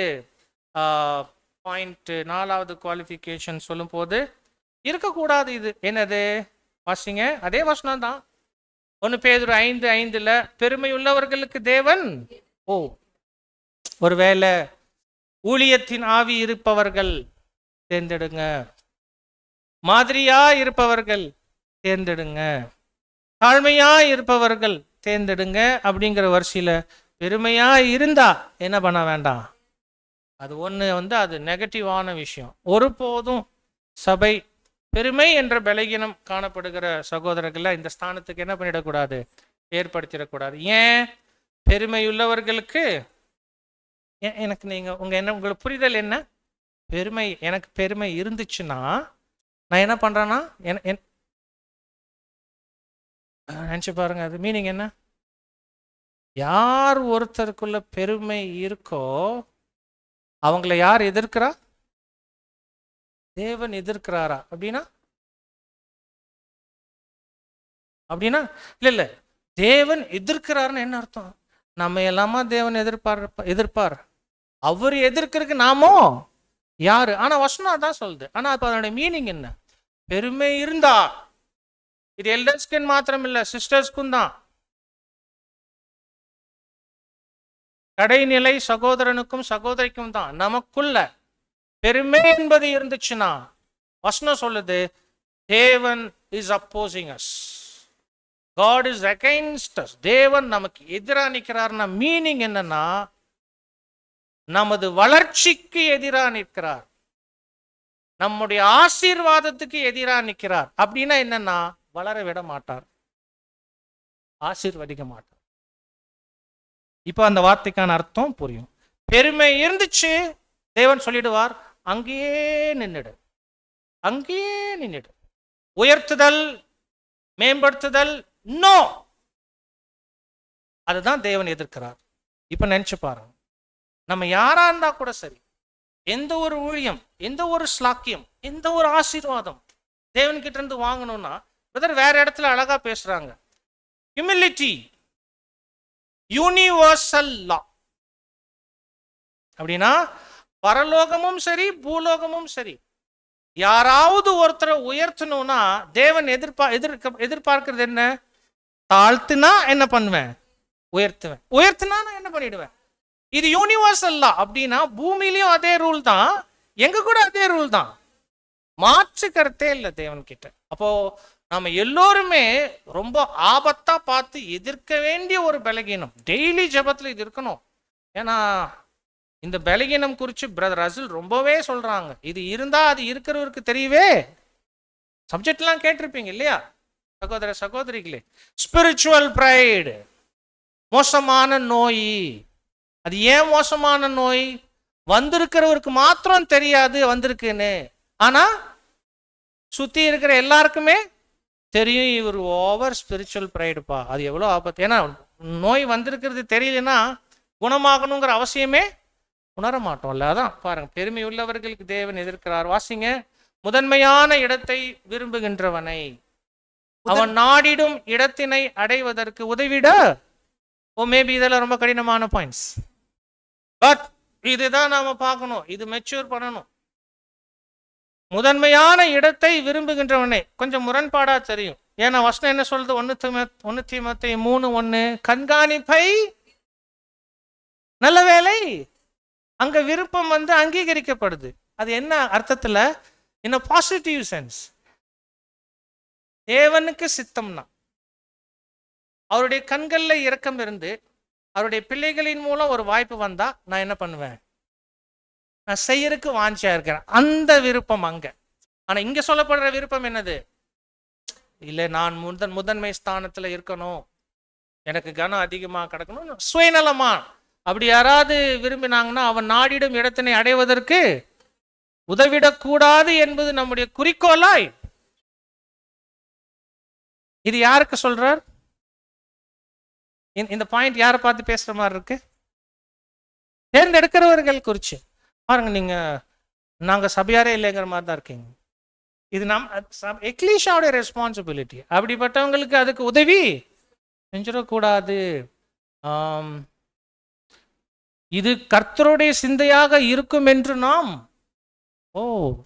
பாயிண்ட், நாலாவது குவாலிஃபிகேஷன் சொல்லும் போது இருக்கக்கூடாது. இது என்னது? வாசிங்க, அதே வசனம் தான். 1 பேதுரு 5:5 பெருமை உள்ளவர்களுக்கு தேவன் ஒருவேளை ஊழியத்தின் ஆவி இருப்பவர்கள் தேர்ந்தெடுங்க, மாதிரியா இருப்பவர்கள் தேர்ந்தெடுங்க, தாழ்மையா இருப்பவர்கள் தேர்ந்தெடுங்க அப்படிங்கிற வரிசையில பெருமையா இருந்தா என்ன பண்ண வேண்டாம். அது ஒன்று அது நெகட்டிவான விஷயம். ஒருபோதும் சபை பெருமை என்ற பலகீனம் காணப்படுகிற சகோதரர்களை இந்த ஸ்தானத்துக்கு என்ன பண்ணிடக்கூடாது, ஏற்படுத்திடக்கூடாது. ஏன்? பெருமையுள்ளவர்களுக்கு எனக்கு உங்களுக்கு புரிதல் என்ன? எனக்கு பெருமை இருந்துச்சுன்னா நான் என்ன பண்றேன்னா நினைச்சு பாருங்க, அது மீனிங் என்ன? யார் ஒருத்தருக்குள்ள பெருமை இருக்கோ அவங்கள யார் எதிர்க்கிறா? தேவன் எதிர்க்கிறாரா? அப்படின்னா இல்ல தேவன் எதிர்க்கிறாருன்னு என்ன அர்த்தம்? நம்ம எல்லாமா தேவன் எதிர்ப்பார். அவர் எதிர்க்கிறதுக்கு நாமோ யாரு? ஆனா வசனம் அதான் சொல்லுது. ஆனா இப்ப அதனுடைய மீனிங் என்ன? பெருமை இருந்தா இது எல்டர்ஸ்க்கு மாத்திரம் இல்ல, சிஸ்டர்ஸ்க்கும் தான். கடைநிலை சகோதரனுக்கும் சகோதரிக்கும் தான். நமக்குள்ள பெருமை என்பது இருந்துச்சுன்னா வசனம் சொல்லுது தேவன் is opposing us, God is against us. தேவன் நமக்கு எதிராக நிற்கிறார்னா மீனிங் என்னன்னா நமது வளர்ச்சிக்கு எதிராக நிற்கிறார், நம்முடைய ஆசீர்வாதத்துக்கு எதிராக நிற்கிறார். அப்படின்னா என்னன்னா வளர விட மாட்டார், ஆசீர்வதிக்க மாட்டார். இப்போ அந்த வார்த்தைக்கான அர்த்தம் புரியும். பெருமை இருந்துச்சு தேவன் சொல்லிடுவார் அங்கேயே நின்னுடு, அங்கேயே நின்னுடு. உயர்த்துதல் மேம்படுத்துதல் நோ, அதுதான் தேவன் எதிர்க்கிறார். இப்ப நினைச்சு பாருங்க, நம்ம யாரா இருந்தா கூட சரி, எந்த ஒரு ஊழியம், எந்த ஒரு ஸ்லாக்கியம், எந்த ஒரு ஆசீர்வாதம் தேவன் கிட்ட இருந்து வாங்கணும்னா பிரதர் வேற இடத்துல அழகா பேசுறாங்க, ஹியூமிலிட்டி, யூனிவர்சல் லா. அப்படின்னா பரலோகமும் சரி பூலோகமும் சரி, யாராவது ஒருத்தரை உயர்த்தணும்னா தேவன் எதிர்பார்க்கிறது என்ன? தாழ்த்துனா என்ன பண்ணுவேன்? உயர்த்துவேன். உயர்த்தினா நான் என்ன பண்ணிடுவேன்? இது யூனிவர்சல் லா. அப்படின்னா பூமியிலையும் அதே ரூல் தான், எங்க கூட அதே ரூல் தான், மாற்று கருத்தே இல்லை தேவன் கிட்ட. அப்போ நாம எல்லோருமே ரொம்ப ஆபத்தா பார்த்து எதிர்க்க வேண்டிய ஒரு பலகீனம். டெய்லி ஜெபத்துல இது இருக்கணும். ஏன்னா இந்த பலகீனம் குறித்து பிரதர் ரசல் ரொம்பவே சொல்றாங்க. இது இருந்தா அது இருக்கிறவருக்கு தெரியவே. சப்ஜெக்ட்லாம் கேட்டிருப்பீங்க இல்லையா சகோதர சகோதரிகளே? ஸ்பிரிச்சுவல் பிரைடு, மோசமான நோய். அது ஏன் மோசமான நோய்? வந்திருக்கிறவருக்கு மாத்திரம் தெரியாது வந்திருக்குன்னு, ஆனா சுத்தி இருக்கிற எல்லாருக்குமே தெரியும் இவர் ஓவர் ஸ்பிரிச்சுவல் பிரைடுப்பா. அது எவ்வளோ ஆபத்து. ஏன்னா நோய் வந்திருக்கிறது தெரியலன்னா குணமாகணுங்கிற அவசியமே உணர மாட்டோம்ல. அதான் பாருங்க, பெருமை உள்ளவர்களுக்கு தேவன் எதிர்க்கிறார். வாசிங்க. முதன்மையான இடத்தை விரும்புகின்றவனை அவன் நாடிடும் இடத்தினை அடைவதற்கு உதவிட. மேபி இதெல்லாம் ரொம்ப கடினமான பாயிண்ட்ஸ், பட் இதுதான் நாம பார்க்கணும், இது மெச்சூர் பண்ணணும். முதன்மையான இடத்தை விரும்புகின்றவனை கொஞ்சம் முரண்பாடா தெரியும். ஏன்னா வசனம் என்ன சொல்றது? 1 தீமோத்தேயு 3:1, கண்காணிப்பை நல்ல வேலை. அங்க விருப்பம் அங்கீகரிக்கப்படுது. அது என்ன அர்த்தத்துல? இன் a பாசிட்டிவ் சென்ஸ். தேவனுக்கு சித்தம்னா அவருடைய கண்கள்ல இரக்கம் இருந்து அவருடைய பிள்ளைகளின் மூலம் ஒரு வாய்ப்பு வந்தா நான் என்ன பண்ணுவேன்? நான் செய்யறதுக்கு வாஞ்சியா இருக்கிறேன், அந்த விருப்பம் அங்க. ஆனா இங்க சொல்லப்படுற விருப்பம் என்னது? இல்ல, நான் முதன்மை ஸ்தானத்துல இருக்கணும், எனக்கு கனம் அதிகமா கிடக்கணும், சுயநலமா அப்படி யாராவது விரும்பினாங்கன்னா அவன் நாடிடும் இடத்தினை அடைவதற்கு உதவிடக்கூடாது என்பது நம்முடைய குறிக்கோளாய். இது யாருக்கு சொல்றார்? இந்த பாயிண்ட் யாரை பார்த்து பேசுற மாதிரி இருக்கு? தேர்ந்தெடுக்கிறவர்கள் குறிச்சு பாருங்க. நீங்க நாங்க சபையாரே இல்லைங்கிற மாதிரி தான் இருக்கீங்க. இது எக்லீஷாவுடைய ரெஸ்பான்சிபிலிட்டி. அப்படிப்பட்டவங்களுக்கு அதுக்கு உதவி செஞ்சிடக்கூடாது. இது கர்த்தருடைய சிந்தையாக இருக்கும் என்று நாம்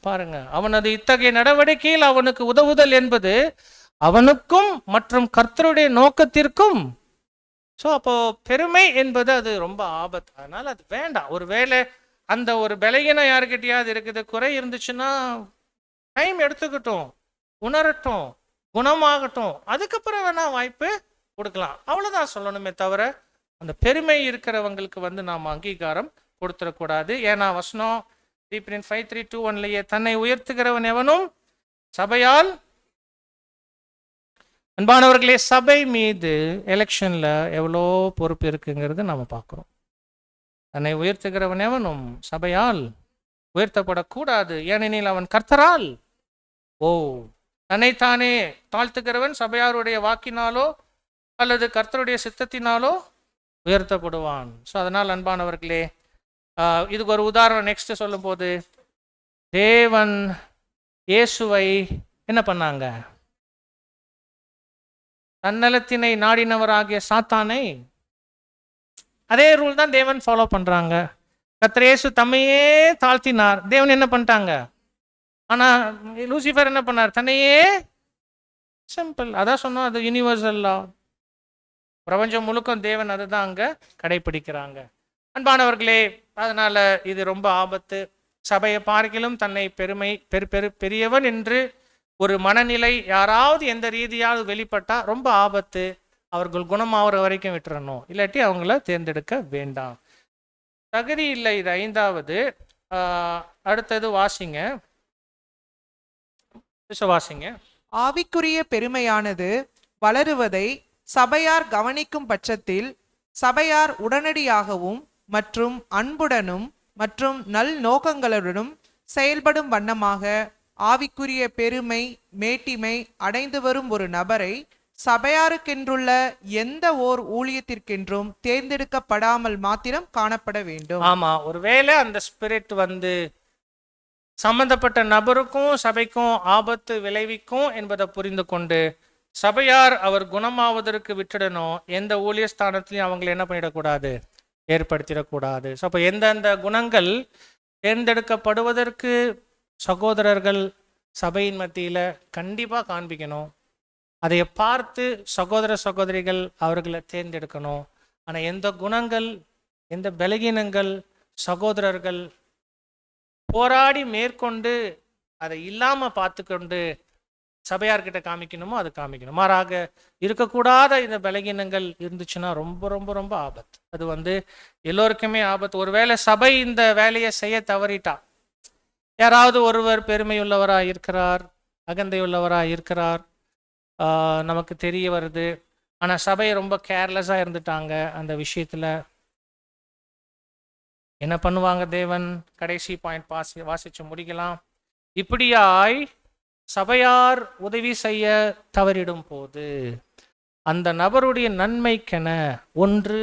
பாருங்க, அவனது இத்தகைய நடவடிக்கையில் அவனுக்கு உதவுதல் என்பது அவனுக்கும் மற்றும் கர்த்தருடைய நோக்கத்திற்கும். அப்போ பெருமை என்பது அது ரொம்ப ஆபத்து. அதனால அது வேண்டாம். ஒருவேளை அந்த ஒரு பலகீனம் யாருக்கிட்டையாவது இருக்குது, குறை இருந்துச்சுன்னா டைம் எடுத்துக்கிட்டோம், உணரட்டும், குணமாகட்டும், அதுக்கப்புறம் வேணா வாய்ப்பு கொடுக்கலாம். அவ்வளவுதான் சொல்லணுமே தவிர அந்த பெருமை இருக்கிறவங்களுக்கு நாம் அங்கீகாரம் கொடுத்துடக்கூடாது. ஏன்னா வசனம் 5:3-2:1 தன்னை உயர்த்துகிறவன் எவனும் சபையால். அன்பானவர்களே, சபை மீது எலெக்ஷன்ல எவ்வளோ பொறுப்பு இருக்குங்கிறது நாம பார்க்கிறோம். தன்னை உயர்த்துகிறவன் எவனும் சபையால் உயர்த்தப்படக்கூடாது, ஏனெனில் அவன் கர்த்தரால். தன்னைத்தானே தாழ்த்துகிறவன் சபையாருடைய வாக்கினாலோ அல்லது கர்த்தருடைய சித்தத்தினாலோ உயர்த்தப்படுவான். அதனால் அன்பானவர்களே, இதுக்கு ஒரு உதாரணம் நெக்ஸ்ட் சொல்லும் போது, தேவன் இயேசுவை என்ன பண்ணாங்க? தன்னலத்தினை நாடினவராகிய சாத்தானை, அதே ரூல் தான் தேவன் ஃபாலோ பண்றாங்க. கர்த்தர் இயேசு தம்மையே தாழ்த்தினார், தேவன் என்ன பண்ணிட்டாங்க? ஆனா லூசிஃபர் என்ன பண்ணார்? தன்னையே. சிம்பிள். அதான் சொன்னோம், அது யூனிவர்சல் லா. பிரபஞ்சம் முழுக்கம் தேவன் அதுதான் அங்க கடைபிடிக்கிறாங்க. அன்பானவர்களே, அதனால இது ரொம்ப ஆபத்து. சபையை பார்க்கிலும் தன்னை பெரியவன் என்று ஒரு மனநிலை யாராவது எந்த ரீதியாவது வெளிப்பட்டா ரொம்ப ஆபத்து. அவர்கள் குணமாகிற வரைக்கும் விட்டுறணும், இல்லாட்டி அவங்கள தேர்ந்தெடுக்க வேண்டாம். தகுதி இல்லை. இது 5வது. அடுத்தது வாசிங்க. ஆவிக்குரிய பெருமையானது வளருவதை சபையார் கவனிக்கும் பட்சத்தில் சபையார் உடனடியாகவும் மற்றும் அன்புடனும் மற்றும் நல் நோக்கங்களுடனும் செயல்படும் வண்ணமாக ஆவிக்குரிய பெருமை மேட்டிமை அடைந்து வரும் ஒரு நபரை சபையாருக்கென்றுள்ள எந்த ஓர் ஊழியத்திற்கென்றும் தேர்ந்தெடுக்கப்படாமல் மாத்திரம் காணப்பட வேண்டும். ஆமா, ஒருவேளை அந்த ஸ்பிரிட் சம்பந்தப்பட்ட நபருக்கும் சபைக்கும் ஆபத்து விளைவிக்கும் என்பதை புரிந்து கொண்டு சபையார் அவர் குணமாவதற்கு விட்டுடணும். எந்த ஊழிய ஸ்தானத்திலையும் அவங்களை என்ன பண்ணிடக்கூடாது? ஏற்படுத்திடக்கூடாது. அப்போ எந்தெந்த குணங்கள் தேர்ந்தெடுக்கப்படுவதற்கு சகோதரர்கள் சபையின் மத்தியில கண்டிப்பா காண்பிக்கணும். அதை பார்த்து சகோதர சகோதரிகள் அவர்களை தேர்ந்தெடுக்கணும். ஆனா எந்த குணங்கள், எந்த பலகீனங்கள் சகோதரர்கள் போராடி மேற்கொண்டு அதை இல்லாம பார்த்துக்கொண்டு சபையார்கிட்ட காமிக்கணுமோ அது காமிக்கணும். மாறாக இருக்கக்கூடாத இந்த பலகீனங்கள் இருந்துச்சுன்னா ரொம்ப ரொம்ப ரொம்ப ஆபத்து. அது எல்லோருக்குமே ஆபத்து. ஒருவேளை சபை இந்த வேலையை செய்ய தவறிட்டா, யாராவது ஒருவர் பெருமையுள்ளவராக இருக்கிறார், அகந்தையுள்ளவராக இருக்கிறார், நமக்கு தெரிய வருது, ஆனா சபை ரொம்ப கேர்லெஸ்ஸா இருந்துட்டாங்க, அந்த விஷயத்துல என்ன பண்ணுவாங்க தேவன்? கடைசி பாயிண்ட் வாசிச்சு முடிக்கலாம். இப்படியாய் சபையார் உதவி செய்ய தவறிடும் போது அந்த நபருடைய நன்மைக்கென ஒன்று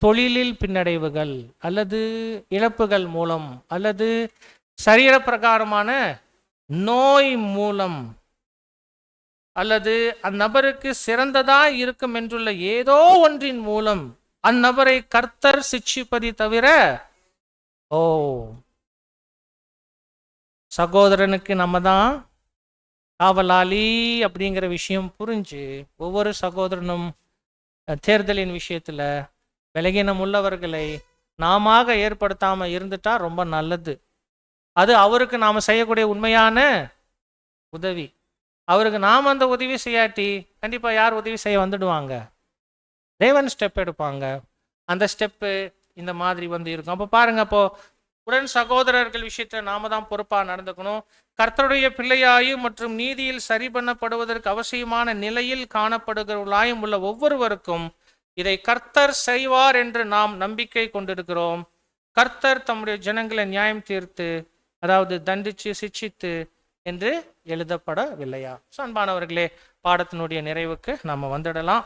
தொழிலில் பின்னடைவுகள் அல்லது இழப்புகள் மூலம் அல்லது சரீர பிரகாரமான நோய் மூலம் அல்லது அந்நபருக்கு சிறந்ததா இருக்கும் என்றுள்ள ஏதோ ஒன்றின் மூலம் அந்நபரை கர்த்தர் சிட்சிப்பதை தவிர சகோதரனுக்கு நம்ம தான் காவலாளி அப்படிங்கிற விஷயம் புரிஞ்சு ஒவ்வொரு சகோதரனும் தேர்தலின் விஷயத்துல விலகினம் உள்ளவர்களை நாம ஏற்படுத்தாம இருந்துட்டா ரொம்ப நல்லது. அது அவருக்கு நாம செய்யக்கூடிய உண்மையான உதவி. அவருக்கு நாம் அந்த உதவி செய்யாட்டி கண்டிப்பா யார் உதவி செய்ய வந்துடுவாங்க? தேவன் ஸ்டெப் எடுப்பாங்க. அந்த ஸ்டெப்பு இந்த மாதிரி இருக்கும். அப்போ பாருங்க, அப்போ உடன் சகோதரர்கள் விஷயத்துல நாம தான் பொறுப்பா நடந்துக்கணும். கர்த்தருடைய பிள்ளையாயும் மற்றும் நீதியில் சரி பண்ணப்படுவதற்கு அவசியமான நிலையில் காணப்படுகிறவர்களாயும் உள்ள ஒவ்வொருவருக்கும் இதை கர்த்தர் செய்வார் என்று நாம் நம்பிக்கை கொண்டிருக்கிறோம். கர்த்தர் தம்முடைய ஜனங்களை நியாயம் தீர்த்து, அதாவது தண்டிச்சு சிட்சித்து என்று எழுதப்படவில்லையா? அன்பானவர்களே, பாடத்தினுடைய நிறைவுக்கு நாம வந்துடலாம்.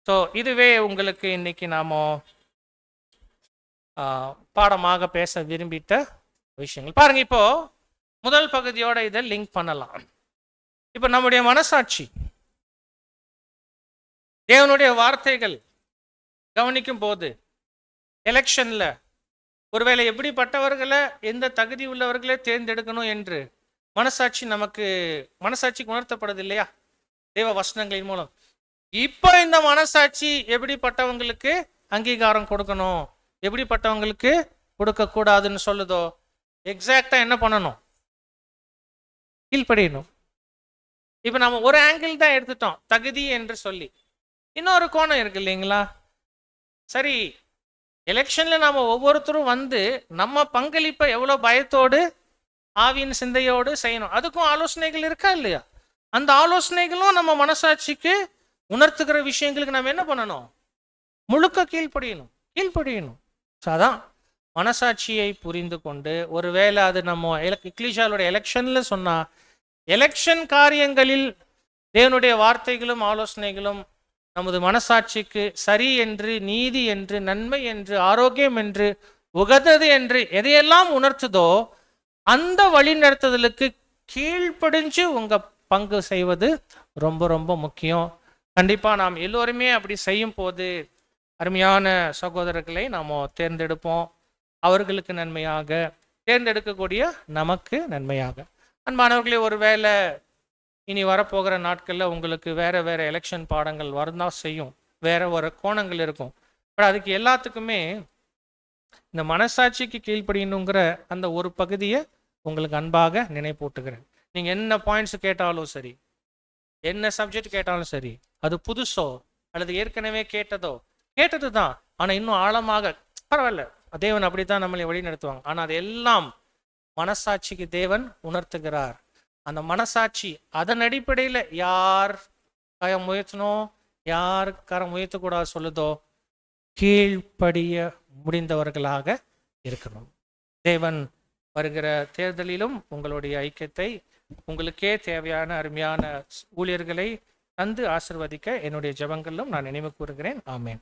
ஸோ இதுவே உங்களுக்கு இன்னைக்கு நாம பாடமாக பேச விரும்பிட்ட விஷயங்கள். பாருங்க, இப்போ முதல் பகுதியோட இதை லிங்க் பண்ணலாம். இப்போ நம்முடைய மனசாட்சி தேவனுடைய வார்த்தைகள் கவனிக்கும் போது எலெக்ஷன்ல ஒருவேளை எப்படிப்பட்டவர்களை எந்த தகுதி உள்ளவர்களை தேர்ந்தெடுக்கணும் என்று மனசாட்சிக்கு உணர்த்தப்படுது இல்லையா தேவ வசனங்களின் மூலம். இப்போ இந்த மனசாட்சி எப்படிப்பட்டவங்களுக்கு அங்கீகாரம் கொடுக்கணும், எப்படிப்பட்டவங்களுக்கு கொடுக்க கூடாதுன்னு சொல்லுதோ, எக்ஸாக்டா என்ன பண்ணணும்? கீழ்ப்படியணும். இப்ப நம்ம ஒரு ஆங்கிள் தான் எடுத்துட்டோம் தகுதி என்று சொல்லி. இன்னொரு கோணம் இருக்கு இல்லைங்களா? சரி, எலெக்ஷன்ல நாம ஒவ்வொருத்தரும் வந்து நம்ம பங்களிப்பை எவ்வளவு பயத்தோடு ஆவியின் சிந்தையோடு செய்யணும், அதுக்கும் ஆலோசனைகள் இருக்கா இல்லையா? அந்த ஆலோசனைகளும் நம்ம மனசாட்சிக்கு உணர்த்துகிற விஷயங்களுக்கு நம்ம என்ன பண்ணணும்? முழுக்க கீழ்ப்படியணும். அதான் மனசாட்சியை புரிந்து கொண்டு, ஒருவேளை அது நம்ம எக்லீசியாவுடைய எலெக்ஷன்ல சொன்னா, எலெக்ஷன் காரியங்களில் தேவனுடைய வார்த்தைகளும் ஆலோசனைகளும் நமது மனசாட்சிக்கு சரி என்று, நீதி என்று, நன்மை என்று, ஆரோக்கியம் என்று, உகந்தது என்று எதையெல்லாம் உணர்த்துதோ அந்த வழி நடத்துதலுக்கு கீழ்ப்படிஞ்சு உங்க பங்கு செய்வது ரொம்ப ரொம்ப முக்கியம். கண்டிப்பா நாம் எல்லோருமே அப்படி செய்யும் போது அருமையான சகோதரர்களை நாம் தேர்ந்தெடுப்போம். அவர்களுக்கு நன்மையாக, தேர்ந்தெடுக்கக்கூடிய நமக்கு நன்மையாக. அன்பானவர்களே, ஒருவேளை இனி வரப்போகிற நாட்களில் உங்களுக்கு வேற எலெக்ஷன் பாடங்கள் வரதான் செய்யும், வேற ஒரு கோணங்கள் இருக்கும். பட் அதுக்கு எல்லாத்துக்குமே இந்த மனசாட்சிக்கு கீழ்ப்படியணுங்கிற அந்த ஒரு பகுதியை உங்களுக்கு அன்பாக நினைப்பூட்டுகிறேன். நீங்கள் என்ன பாயிண்ட்ஸ் கேட்டாலும் சரி, என்ன சப்ஜெக்ட் கேட்டாலும் சரி, அது புதுசோ அல்லது ஏற்கனவே கேட்டது தான், ஆனால் இன்னும் ஆழமாக பரவாயில்ல, தேவன் அப்படித்தான் நம்மளை வழி நடத்துவாங்க. ஆனால் அது எல்லாம் மனசாட்சிக்கு தேவன் உணர்த்துகிறார். அந்த மனசாட்சி அதன் அடிப்படையில் யார் கரம் உயர்த்தணும், யார் கரம் உயர்த்தக்கூடாது சொல்லுதோ கீழ்ப்படிய முடிந்தவர்களாக இருக்கணும். தேவன் வருகிற தேர்தலிலும் உங்களுடைய ஐக்கியத்தை, உங்களுக்கே தேவையான அருமையான ஊழியர்களை தந்து ஆசிர்வதிக்க என்னுடைய ஜெபங்களிலும் நான் நினைவு கூறுகிறேன். ஆமென்.